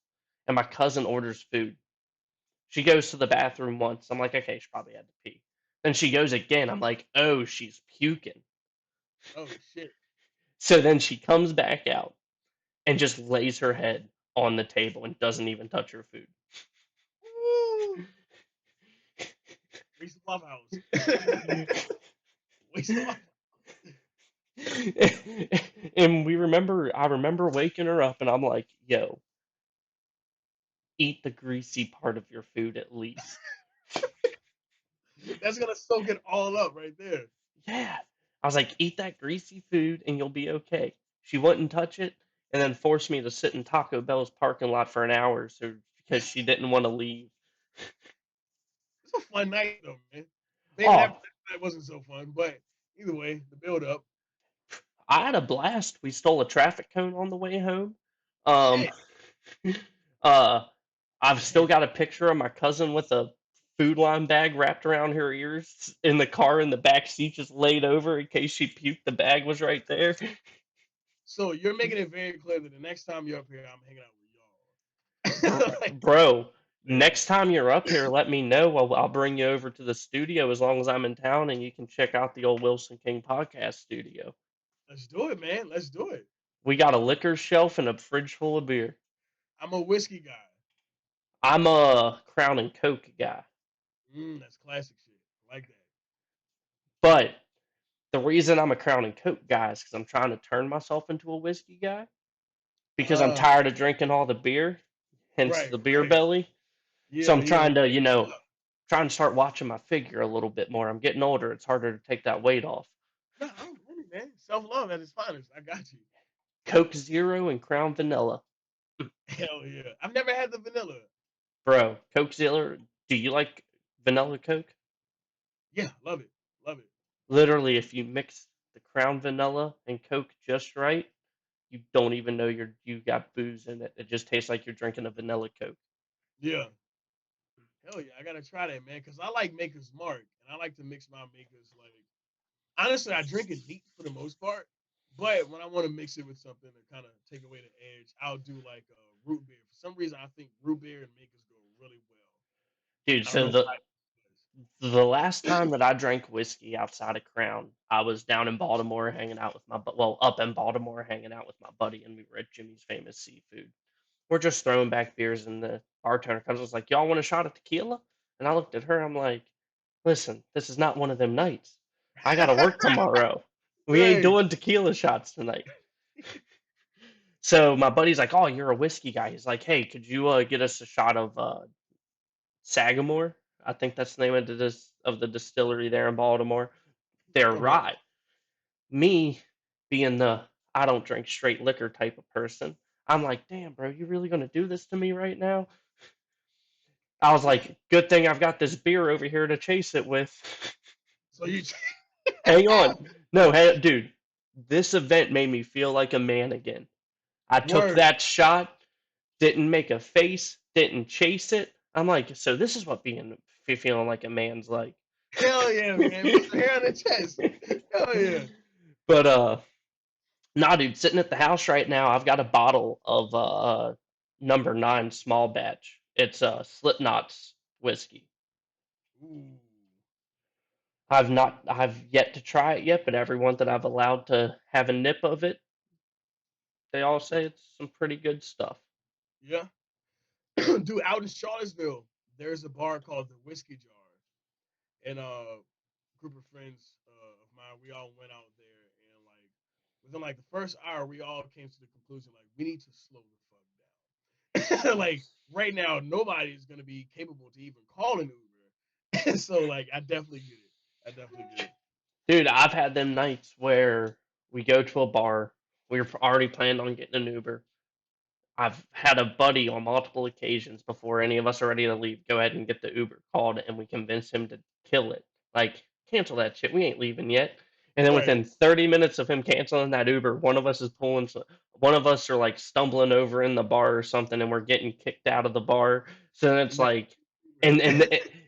and my cousin orders food. She goes to the bathroom once. I'm like, okay, she probably had to pee. Then she goes again. I'm like, oh, she's puking. Oh shit. So then she comes back out and just lays her head on the table and doesn't even touch her food. Woo! Waste of Waffle House. Waste of Waffle. And I remember waking her up and I'm like, yo, eat the greasy part of your food at least. That's gonna soak it all up right there. Yeah. I was like, eat that greasy food and you'll be okay. She wouldn't touch it and then forced me to sit in Taco Bell's parking lot for an hour because she didn't want to leave. It's a fun night though, man. Maybe that Oh, night wasn't so fun, but either way, the build up. I had a blast. We stole a traffic cone on the way home. Um, Shit. uh, I've still got a picture of my cousin with a food line bag wrapped around her ears in the car in the back seat, just laid over in case she puked. The bag was right there. So you're making it very clear that the next time you're up here, I'm hanging out with y'all. Like, Bro, man, next time you're up here, let me know. I'll bring you over to the studio as long as I'm in town, and you can check out the old Wilson King podcast studio. let's do it, man. Let's do it. We got a liquor shelf and a fridge full of beer. I'm a whiskey guy. I'm a Crown and Coke guy. That's classic shit. I like that. But the reason I'm a Crown and Coke guy is because I'm trying to turn myself into a whiskey guy because I'm Uh, tired of drinking all the beer, hence right, the beer right. belly. So Yeah, I'm yeah. trying to, trying to start watching my figure a little bit more. I'm getting older. It's harder to take that weight off. No, I'm with it, man. Self love at its finest. I got you. Coke Zero and Crown Vanilla. Hell yeah. I've never had the vanilla. Bro, Coke Zero. Do you like vanilla Coke? Yeah, love it. Love it. Literally, if you mix the Crown Vanilla and Coke just right, you don't even know you got booze in it. It just tastes like you're drinking a vanilla Coke. Yeah. Hell yeah, I gotta try that, man, because I like Maker's Mark, and I like to mix my Makers. Like, honestly, I drink it neat for the most part, but when I want to mix it with something to kind of take away the edge, I'll do like root beer. For some reason, I think root beer and Makers go really well. Dude, I don't so know why. the last time that I drank whiskey outside of Crown, I was down in Baltimore hanging out with up in Baltimore hanging out with my buddy, and we were at Jimmy's Famous Seafood. We're just throwing back beers, and the bartender comes and was like, "Y'all want a shot of tequila?" And I looked at her, I'm like, "Listen, this is not one of them nights. I gotta work tomorrow. We ain't Right. doing tequila shots tonight." So my buddy's like, "Oh, you're a whiskey guy." He's like, "Hey, could you get us a shot of Sagamore?" I think that's the name of the distillery there in Baltimore. They're Okay. right. Me being the I don't drink straight liquor type of person, I'm like, "Damn, bro, you really gonna do this to me right now?" I was like, "Good thing I've got this beer over here to chase it with." So you Hang on. No, hey, dude, this event made me feel like a man again. I took word. that shot, didn't make a face, didn't chase it. I'm like, so this is what feeling like a man's like. Hell yeah, man. Put your hair on the chest. Hell yeah. But nah, dude, sitting at the house right now, I've got a bottle of number 9 small batch. It's Slipknot's whiskey. Ooh. I've yet to try it yet, but everyone that I've allowed to have a nip of it, they all say it's some pretty good stuff. Yeah. Dude, out in Charlottesville, there's a bar called the Whiskey Jar. And group of friends of mine, we all went out there, and like within like the first hour, we all came to the conclusion like we need to slow the fuck down. Like right now, nobody's gonna be capable to even call an Uber. So like, I definitely get it. I definitely get it. Dude, I've had them nights where we go to a bar, we're already planned on getting an Uber. I've had a buddy on multiple occasions before any of us are ready to leave go ahead and get the Uber called, and we convince him to kill it. Like, cancel that shit. We ain't leaving yet. And then Right. within 30 minutes of him canceling that Uber, one of us are like stumbling over in the bar or something, and we're getting kicked out of the bar. So then it's Not like, and Uber.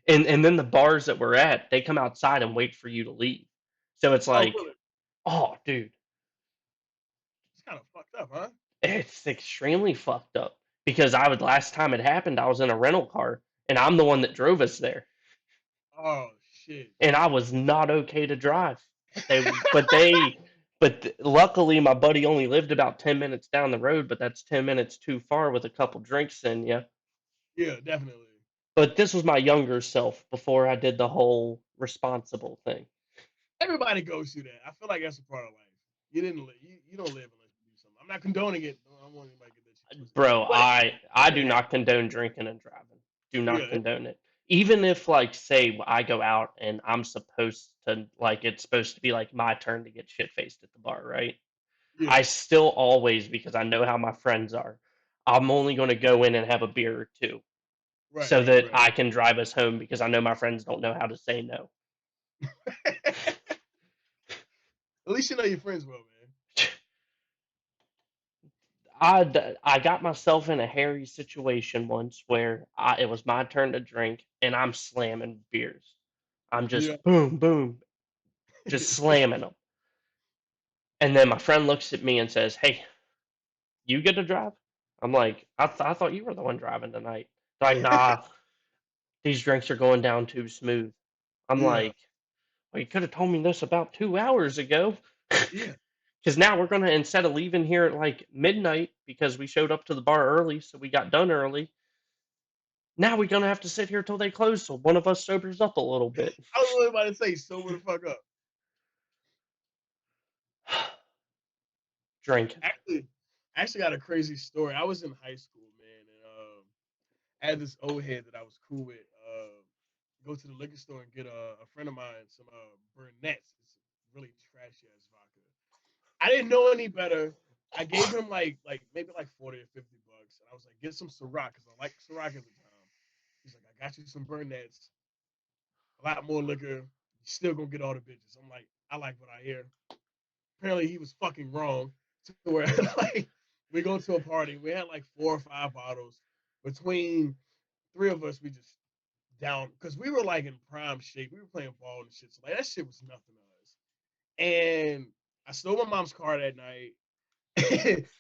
and and then the bars that we're at, they come outside and wait for you to leave. So it's Oh, like, really? oh, dude, It's kind of fucked up, huh? it's extremely fucked up because last time it happened, I was in a rental car and I'm the one that drove us there, Oh shit. and I was not okay to drive. They, but they, luckily my buddy only lived about 10 minutes down the road, but that's 10 minutes too far with a couple drinks in you. Yeah, definitely. But this was my younger self before I did the whole responsible thing. Everybody goes through that. I feel like that's a part of life. You didn't live. You don't live unless you do something. I'm not condoning it. I don't want anybody to get that shit twisted. Bro, But I it do happens. not condone drinking and driving. Do not Yeah, condone it. Even if like say I go out and I'm supposed to like it's supposed to be like my turn to get shit faced at the bar, right? yeah. I still always because I know how my friends are. I'm only going to go in and have a beer or two Right, so right, that right. I can drive us home because I know my friends don't know how to say no. At least you know your friends well, man. I got myself in a hairy situation once where it was my turn to drink and I'm slamming beers. I'm Yeah. just boom, boom, just slamming them. And then my friend looks at me and says, "Hey, you get to drive?" I'm like, I thought you were the one driving tonight." They're like, "Nah, these drinks are going down too smooth." I'm Yeah. like, "Well, you could have told me this about 2 hours ago." Yeah. Because now we're going to, instead of leaving here at like midnight because we showed up to the bar early, so we got done early, now we're going to have to sit here till they close so one of us sobers up a little bit. I was about to say sober the fuck up. Drinking. Actually, I actually got a crazy story. I was in high school, man, and I had this old head that I was cool with. Go to the liquor store and get a friend of mine some Burnett's. It's really trashy ass vodka. I didn't know any better. I gave him like maybe like 40 or $50, and I was like, get some Ciroc because I like Ciroc at the time. He's like, I got you some Burnett's, a lot more liquor. still gonna get all the bitches. I'm like, I like what I hear. Apparently he was fucking wrong. To where like we go to a party, we had like 4 or 5 bottles. Between three of us, we just down because we were like in prime shape. We were playing ball and shit. So like that shit was nothing to us. And I stole my mom's car that night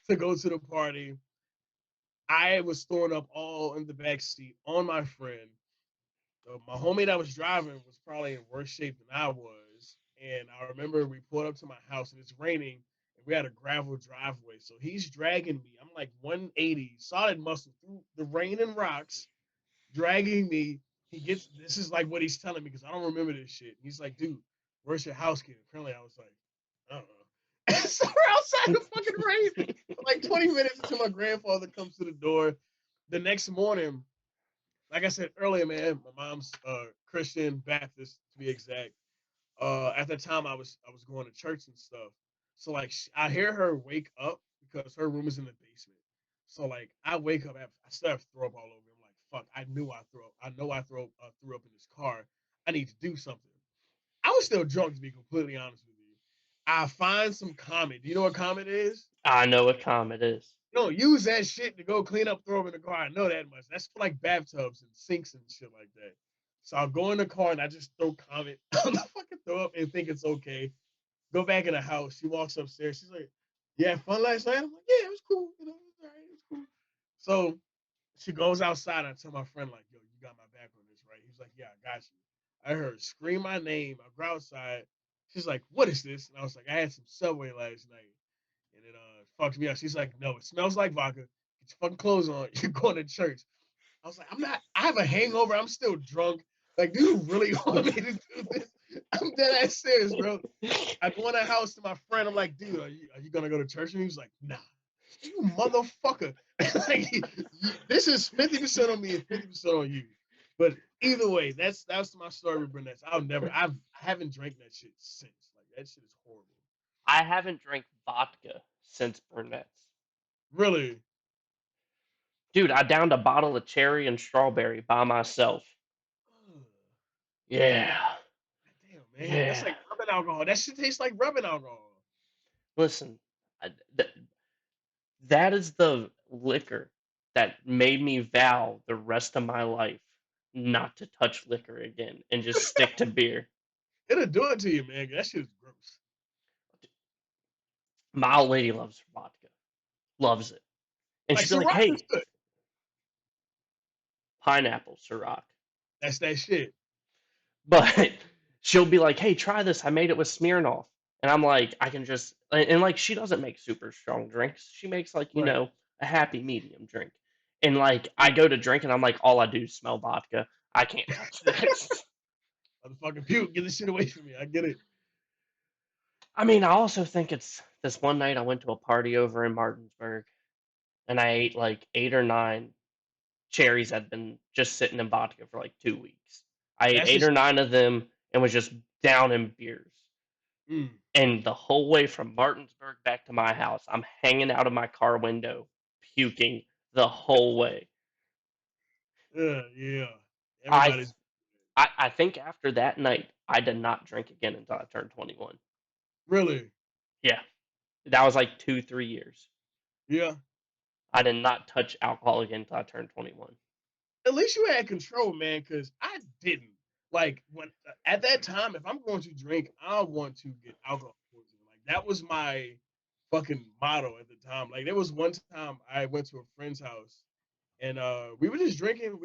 to go to the party. I was throwing up all in the back seat on my friend. My homie that was driving was probably in worse shape than I was. And I remember we pulled up to my house and it's raining and we had a gravel driveway. So he's dragging me. I'm like 180, solid muscle through the rain and rocks, dragging me. This is like what he's telling me because I don't remember this shit. He's like, dude, where's your house kid? Apparently I was like, I don't know. So we're outside the fucking rain for like 20 minutes until my grandfather comes to the door. The next morning, like I said earlier, man, my mom's Christian Baptist to be exact. At the time, I was going to church and stuff. So like, I hear her wake up because her room is in the basement. So like, I wake up, I still have to throw up all over. I'm like, fuck, I knew I threw up. I know I threw up in this car. I need to do something. I was still drunk to be completely honest with you. I find some Comet. Do you know what Comet is? I know what Comet is. Don't use that shit to go clean up, throw up in the car. I know that much. That's for like bathtubs and sinks and shit like that. So I'll go in the car and I just throw Comet on the fucking throw up and think it's okay. Go back in the house. She walks upstairs. She's like, "You had fun last night?" I'm like, "Yeah, it was cool. You know, it was all right. It was cool." So she goes outside. I tell my friend like, "Yo, you got my back on this, right?" He's like, "Yeah, I got you." I heard her scream my name. I go outside. She's like, "What is this?" And I was like, "I had some Subway last night." And it fucked me up. She's like, "No, it smells like vodka. Get your fucking clothes on. You're going to church." I was like, "I'm not. I have a hangover. I'm still drunk. Like, do you really want me to do this?" I'm dead ass serious, bro. I go in the house to my friend. I'm like, "Dude, are you gonna go to church?" And he was like, "Nah." You motherfucker. Like, this is 50% on me and 50% on you. But either way, that's my story with brunettes. I haven't drank that shit since. Like that shit is horrible. I haven't drank vodka since Burnett's. Really. Dude, I downed a bottle of cherry and strawberry by myself. Ugh. Yeah. Damn, man. That's Yeah. like rubbing alcohol. That shit tastes like rubbing alcohol. Listen, I, th- that is the liquor that made me vow the rest of my life not to touch liquor again and just stick to beer. It'll do it to you, man. That shit is gross. My old lady loves vodka, loves it. And Like she'd be like, Ciroc is hey, good. pineapple Ciroc. That's that shit. But she'll be like, hey, try this. I made it with Smirnoff. And I'm like, I can just, and like, she doesn't make super strong drinks. She makes like, Right. a happy medium drink. And like, I go to drink and I'm like, all I do is smell vodka. I can't touch this. Motherfucking puke. Get this shit away from me. I get it. I mean, I also think it's this one night I went to a party over in Martinsburg and I ate like 8 or 9 cherries that had been just sitting in vodka for like 2 weeks. I ate That's eight just or nine of them and was just down in beers. mm, And the whole way from Martinsburg back to my house, I'm hanging out of my car window, puking the whole way. yeah. I Everybody's I think after that night, I did not drink again until I turned 21. really. Yeah, that was like 2 3 years. Yeah. I did not touch alcohol again until I turned 21. At least you had control, man, because I didn't. Like when at that time, if I'm going to drink, I want to get alcohol poisoning. Like that was my fucking motto at the time. Like there was one time I went to a friend's house and we were just drinking.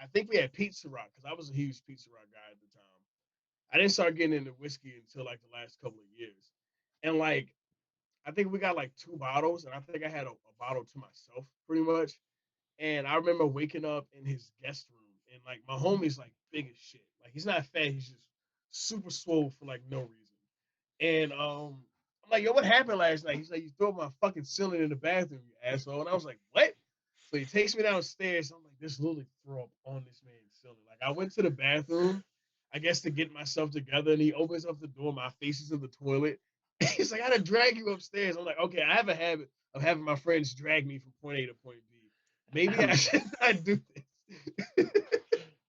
I think we had Pizza Rock because I was a huge Pizza Rock guy at the time. I didn't start getting into whiskey until like the last couple of years. And like I think we got like 2 bottles, and I think I had a bottle to myself pretty much. And I remember waking up in his guest room, and like my homie's like big as shit. Like he's not fat, he's just super swole for like no reason. And I'm like, "Yo, what happened last night?" He's like, "You threw up my fucking ceiling in the bathroom, you asshole." And I was like, "What?" So he takes me downstairs. I'm like, "This literally throw up on this man's ceiling." Like I went to the bathroom, I guess to get myself together, and he opens up the door. My face is in the toilet. He's like, "I gotta drag you upstairs." I'm like, "Okay, I have a habit of having my friends drag me from point A to point B. Maybe I should not do this."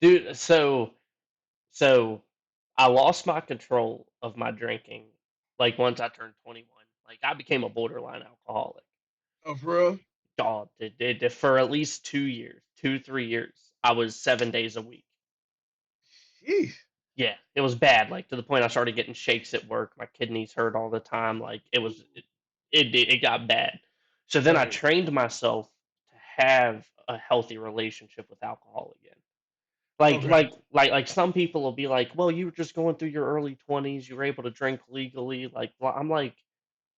Dude, so I lost my control of my drinking. Like once I turned 21, like I became a borderline alcoholic. Oh, for real? God, for at least 2 years, 3 years, I was 7 days a week. Jeez. Yeah, it was bad. Like to the point I started getting shakes at work. My kidneys hurt all the time. Like it got bad. So then I Right. trained myself to have a healthy relationship with alcohol again. Like Okay. like like some people will be like, "Well, you were just going through your early 20s. You were able to drink legally." I'm like,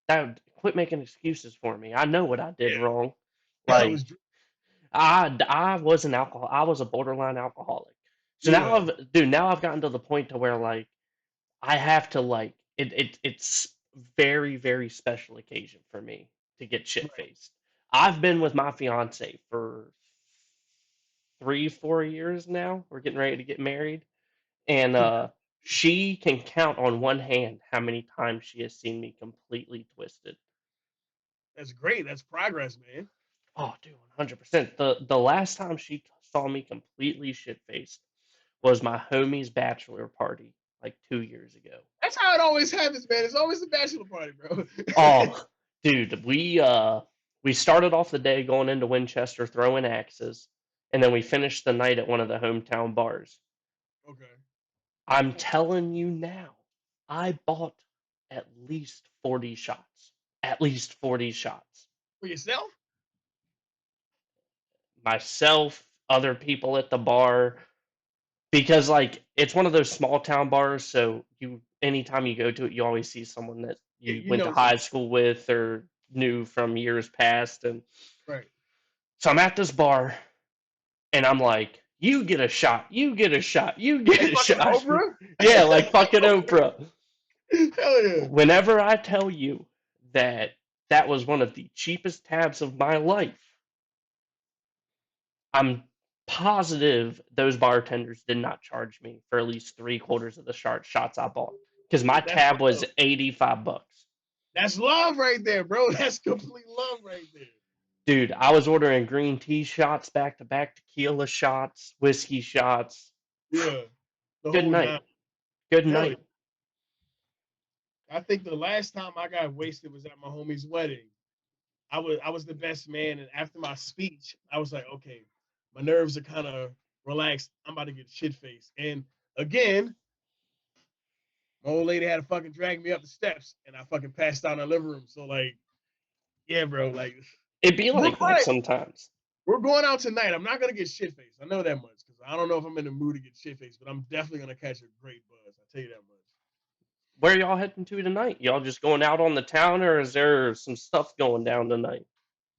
"That quit making excuses for me. I know what I did Yeah. wrong." I Like was. I was an alcohol. I was a borderline alcoholic. So now Yeah. now I've gotten to the point to where like I have to like it's very very special occasion for me to get shit Right. faced. I've been with my fiance for 3 4 years now. We're getting ready to get married, and she can count on one hand how many times she has seen me completely twisted. That's great. That's progress, man. Oh, dude, 100%. The last time she saw me completely shit faced was my homie's bachelor party like 2 years ago. That's how it always happens, man. It's always a bachelor party, bro. Oh, dude, we started off the day going into Winchester throwing axes, and then we finished the night at one of the hometown bars. Okay. I'm telling you now, I bought at least 40 shots. At least 40 shots. For yourself? Myself, other people at the bar, because like it's one of those small town bars, so you anytime you go to it, you always see someone that Yeah, you you went to know high something. school with or knew from years past. And Right. so I'm at this bar and I'm like, you get a shot, you get a shot, you get Like a fucking shot. Oprah? Yeah, like fucking Oprah. Hell yeah. Whenever I tell you that that was one of the cheapest tabs of my life, I'm positive those bartenders did not charge me for at least three-quarters of the shots I bought because my That's tab was love. 85 bucks. That's love right there, bro. That's complete love right there. Dude, I was ordering green tea shots back to back, tequila shots, whiskey shots. Yeah. The Good whole nine. night. Good Hell yeah. night. I think the last time I got wasted was at my homie's wedding. I was the best man, and after my speech, I was like, okay, my nerves are kind of relaxed. I'm about to get shit faced. And again, my old lady had to fucking drag me up the steps, and I fucking passed out in the living room. So like, yeah, bro, like It'd be we're like that going sometimes. we're going out tonight. I'm not gonna get shit faced. I know that much because I don't know if I'm in the mood to get shit faced, but I'm definitely gonna catch a great buzz. I tell you that much. Where y'all heading to tonight? Y'all just going out on the town, or is there some stuff going down tonight?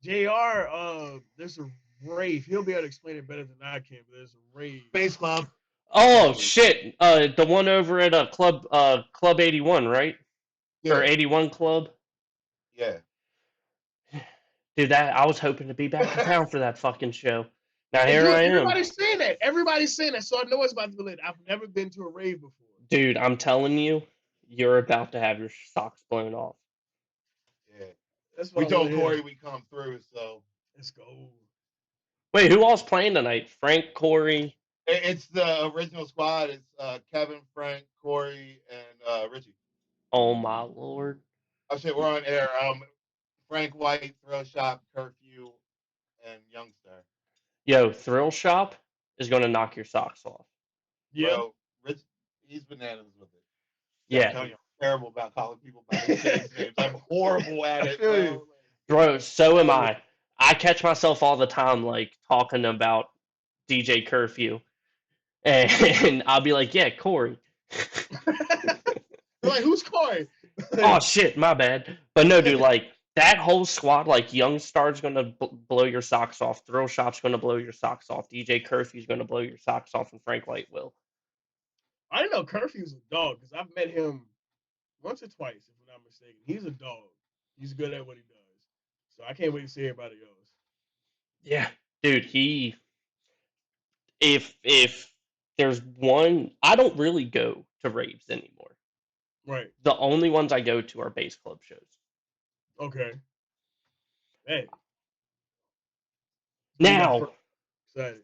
Jr. There's a rave. He'll be able to explain it better than I can, but there's a rave. Space Club. Oh shit! The one over at Club 81, right? Or Yeah, 81 Club. yeah. Dude, that I was hoping to be back in town for that fucking show. Now And here look, I am. everybody's saying that. Everybody's saying that, so I know it's about to be lit. I've never been to a rave before. Dude, I'm telling you, you're about to have your socks blown off. Yeah, that's what We I want told to hear. Corey we come through, so Let's go. Wait, who all's playing tonight? Frank, Corey. it's the original squad. It's Kevin, Frank, Corey, and Richie. Oh my lord. Oh shit, we're on air. Frank White, Thrill Shop, Curfew, and Youngster. Yo, Thrill Shop is gonna knock your socks off. Yeah. Bro, Rich, he's bananas with it. Yeah, I'm Yeah. telling you, I'm terrible about calling people by their stage names. I'm horrible at I it, feel you. bro. Bro, so am Hell yeah. I. I catch myself all the time like talking about DJ Curfew. And I'll be like, yeah, Corey. They're like, who's Corey? Oh shit, my bad. But no, dude, like that whole squad, like Young Star's gonna blow your socks off. Thrill Shop's gonna blow your socks off. DJ Curfew's gonna blow your socks off, and Frank White will. I didn't know Curfew's a dog because I've met him once or twice, if I'm not mistaken. He's a dog. He's good at what he does. So I can't wait to see everybody else. Yeah, dude. If there's one, I don't really go to raves anymore. Right. The only ones I go to are bass club shows. Okay. Hey, it's gonna be my Now, first. Excited.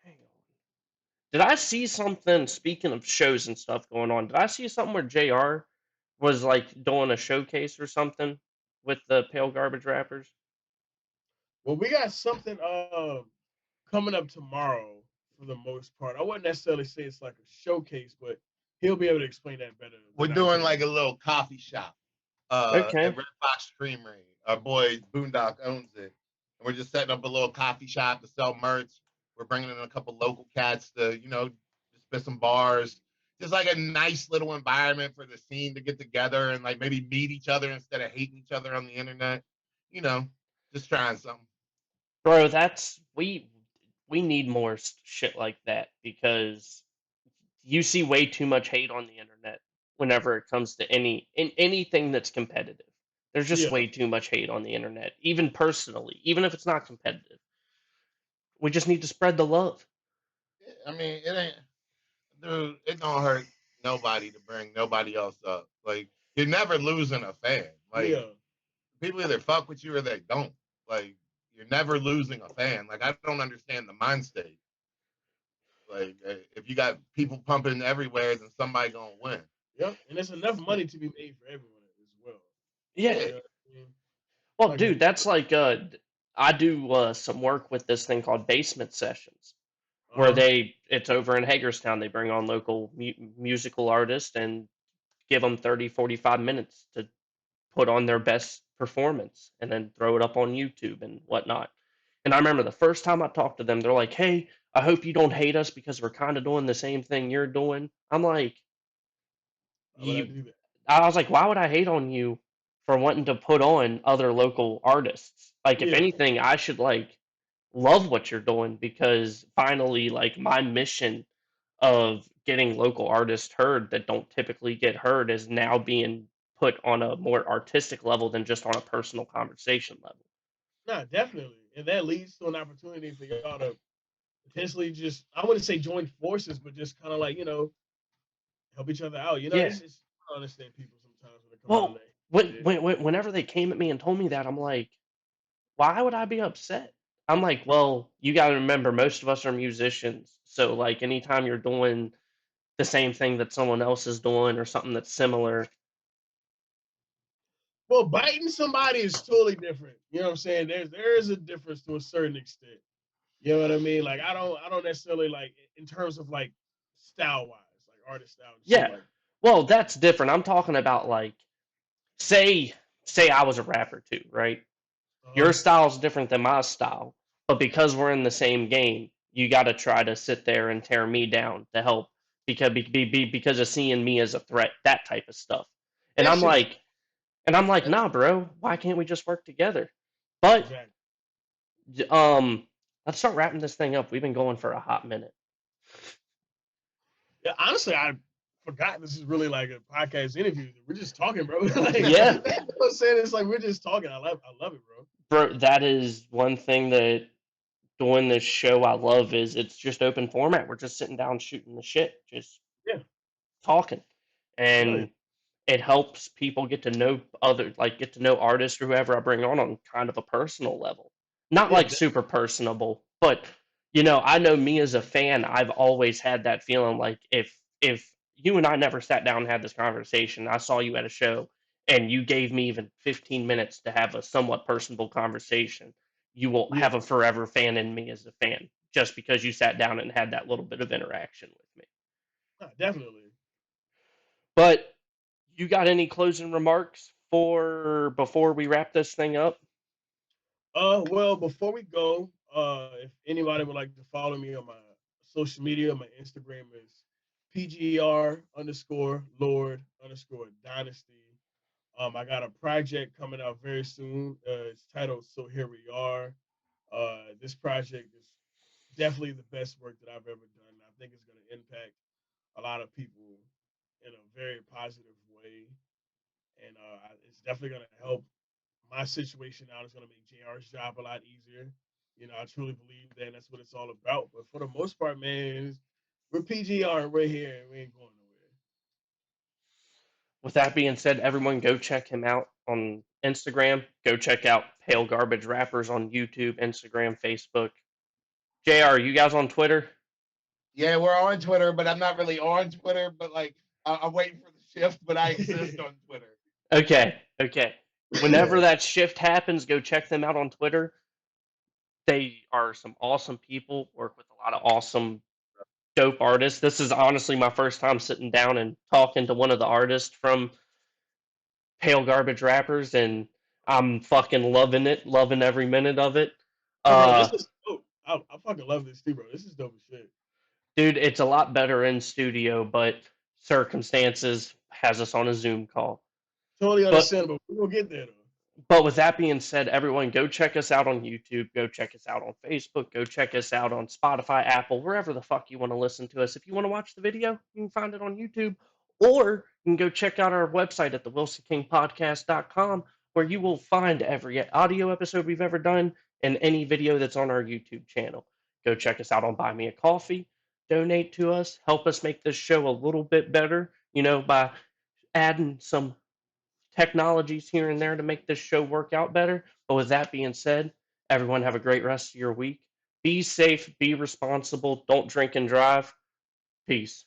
hang on. Did I see something? Speaking of shows and stuff going on, did I see something where Jr. was like doing a showcase or something with the Pale Garbage Rappers? Well, we got something coming up tomorrow for the most part. I wouldn't necessarily say it's like a showcase, but he'll be able to explain that better We're than I doing can. like a little coffee shop at Okay, Red Fox Creamery. Our boy Boondock owns it. And we're just setting up a little coffee shop to sell merch. We're bringing in a couple local cats to, just spit some bars. Just like a nice little environment for the scene to get together and like maybe meet each other instead of hating each other on the internet. You know, just trying something. bro. That's we need more shit like that because you see way too much hate on the internet whenever it comes to anything that's competitive. There's just Yeah, way too much hate on the internet, even personally, even if it's not competitive. We just need to spread the love. I mean, it ain't, dude, it don't hurt nobody to bring nobody else up. Like, you're never losing a fan. Like, yeah. people either fuck with you or they don't. Like, you're never losing a fan. Like, I don't understand the mind state. Like, if you got people pumping everywhere, then somebody gonna win. Yep, and there's enough money to be made for everyone as well. Yeah. You Yeah. know what I mean? Well, Like, dude, that's like I do some work with this thing called basement sessions where uh-huh. it's over in Hagerstown. They bring on local musical artists and give them 30, 45 minutes to put on their best performance and then throw it up on YouTube and whatnot. And I remember the first time I talked to them, they're like, "Hey, I hope you don't hate us because we're kind of doing the same thing you're doing." I'm like, Why would I "You," do that? I was like, "Why would I hate on you for wanting to put on other local artists? Like, if Yeah, anything, I should like love what you're doing because finally, like, my mission of getting local artists heard that don't typically get heard is now being put on a more artistic level than just on a personal conversation level." nah, definitely, and that leads to an opportunity for y'all to potentially just I wouldn't say join forces, but just kind of like help each other out. Yeah. It's I don't understand people sometimes when it comes down Well, to shit. whenever they came at me and told me that, I'm like, why would I be upset? I'm like, well, you got to remember, most of us are musicians. So, like, anytime you're doing the same thing that someone else is doing or something that's similar, Well, biting somebody is totally different. You know what I'm saying? There is a difference to a certain extent. You know what I mean? Like I don't necessarily like in terms of like style wise, like artist style and shit yeah. like Well, that's different. I'm talking about, like, say, say I was a rapper too, right? uh-huh. Your style's different than my style, but because we're in the same game, you got to try to sit there and tear me down to help because of seeing me as a threat, that type of stuff. And That I'm shit is like, nah, bro, why can't we just work together? But exactly. um, let's start wrapping this thing up. We've been going for a hot minute. Yeah, honestly, I forgot this is really like a podcast interview. We're just talking, bro. Like, you Yeah, know what I'm saying? It's like we're just talking. I love it, bro. bro, that is one thing that doing this show I love is it's just open format. We're just sitting down shooting the shit, just Yeah, talking. hell yeah. And it helps people get to know get to know artists or whoever I bring on kind of a personal level. Not Yeah, like super personable, but I know me as a fan, I've always had that feeling like if you and I never sat down and had this conversation, I saw you at a show and you gave me even 15 minutes to have a somewhat personable conversation, you will yeah, have a forever fan in me as a fan just because you sat down and had that little bit of interaction with me. nah, definitely. But you got any closing remarks for before we wrap this thing up? Well, before we go, if anybody would like to follow me on my social media, my Instagram is PGR underscore Lord underscore Dynasty. I got a project coming out very soon. It's titled So Here We Are. This project is definitely the best work that I've ever done. I think it's going to impact a lot of people in a very positive way, and it's definitely going to help my situation out. It's going to make JR's job a lot easier. I truly believe that, and that's what it's all about. But for the most part, man, we're PGR and we're here, and we ain't going nowhere. With that being said, everyone go check him out on Instagram. Go check out Pale Garbage Rappers on YouTube, Instagram, Facebook. JR, you guys on Twitter? Yeah, we're on Twitter, but I'm not really on Twitter. But like, I'm waiting for the shift, but I exist on Twitter. Okay, okay. Whenever Yeah. that shift happens, go check them out on Twitter. They are some awesome people, work with a lot of awesome, dope artists. This is honestly my first time sitting down and talking to one of the artists from Pale Garbage Rappers, and I'm fucking loving it, loving every minute of it. Oh, bro, Uh, this is dope. I fucking love this too, bro. This is dope as shit. Dude, it's a lot better in studio, but circumstances has us on a Zoom call. Totally But understandable. We're gonna get there though. But with that being said, everyone go check us out on YouTube, go check us out on Facebook, go check us out on Spotify, Apple, wherever the fuck you want to listen to us. If you want to watch the video, you can find it on YouTube, or you can go check out our website at thewilsonkingpodcast.com, where you will find every audio episode we've ever done and any video that's on our YouTube channel. Go check us out on Buy Me a Coffee, donate to us, help us make this show a little bit better, by adding some technologies here and there to make this show work out better. But with that being said, everyone have a great rest of your week. Be safe, be responsible, don't drink and drive. Peace.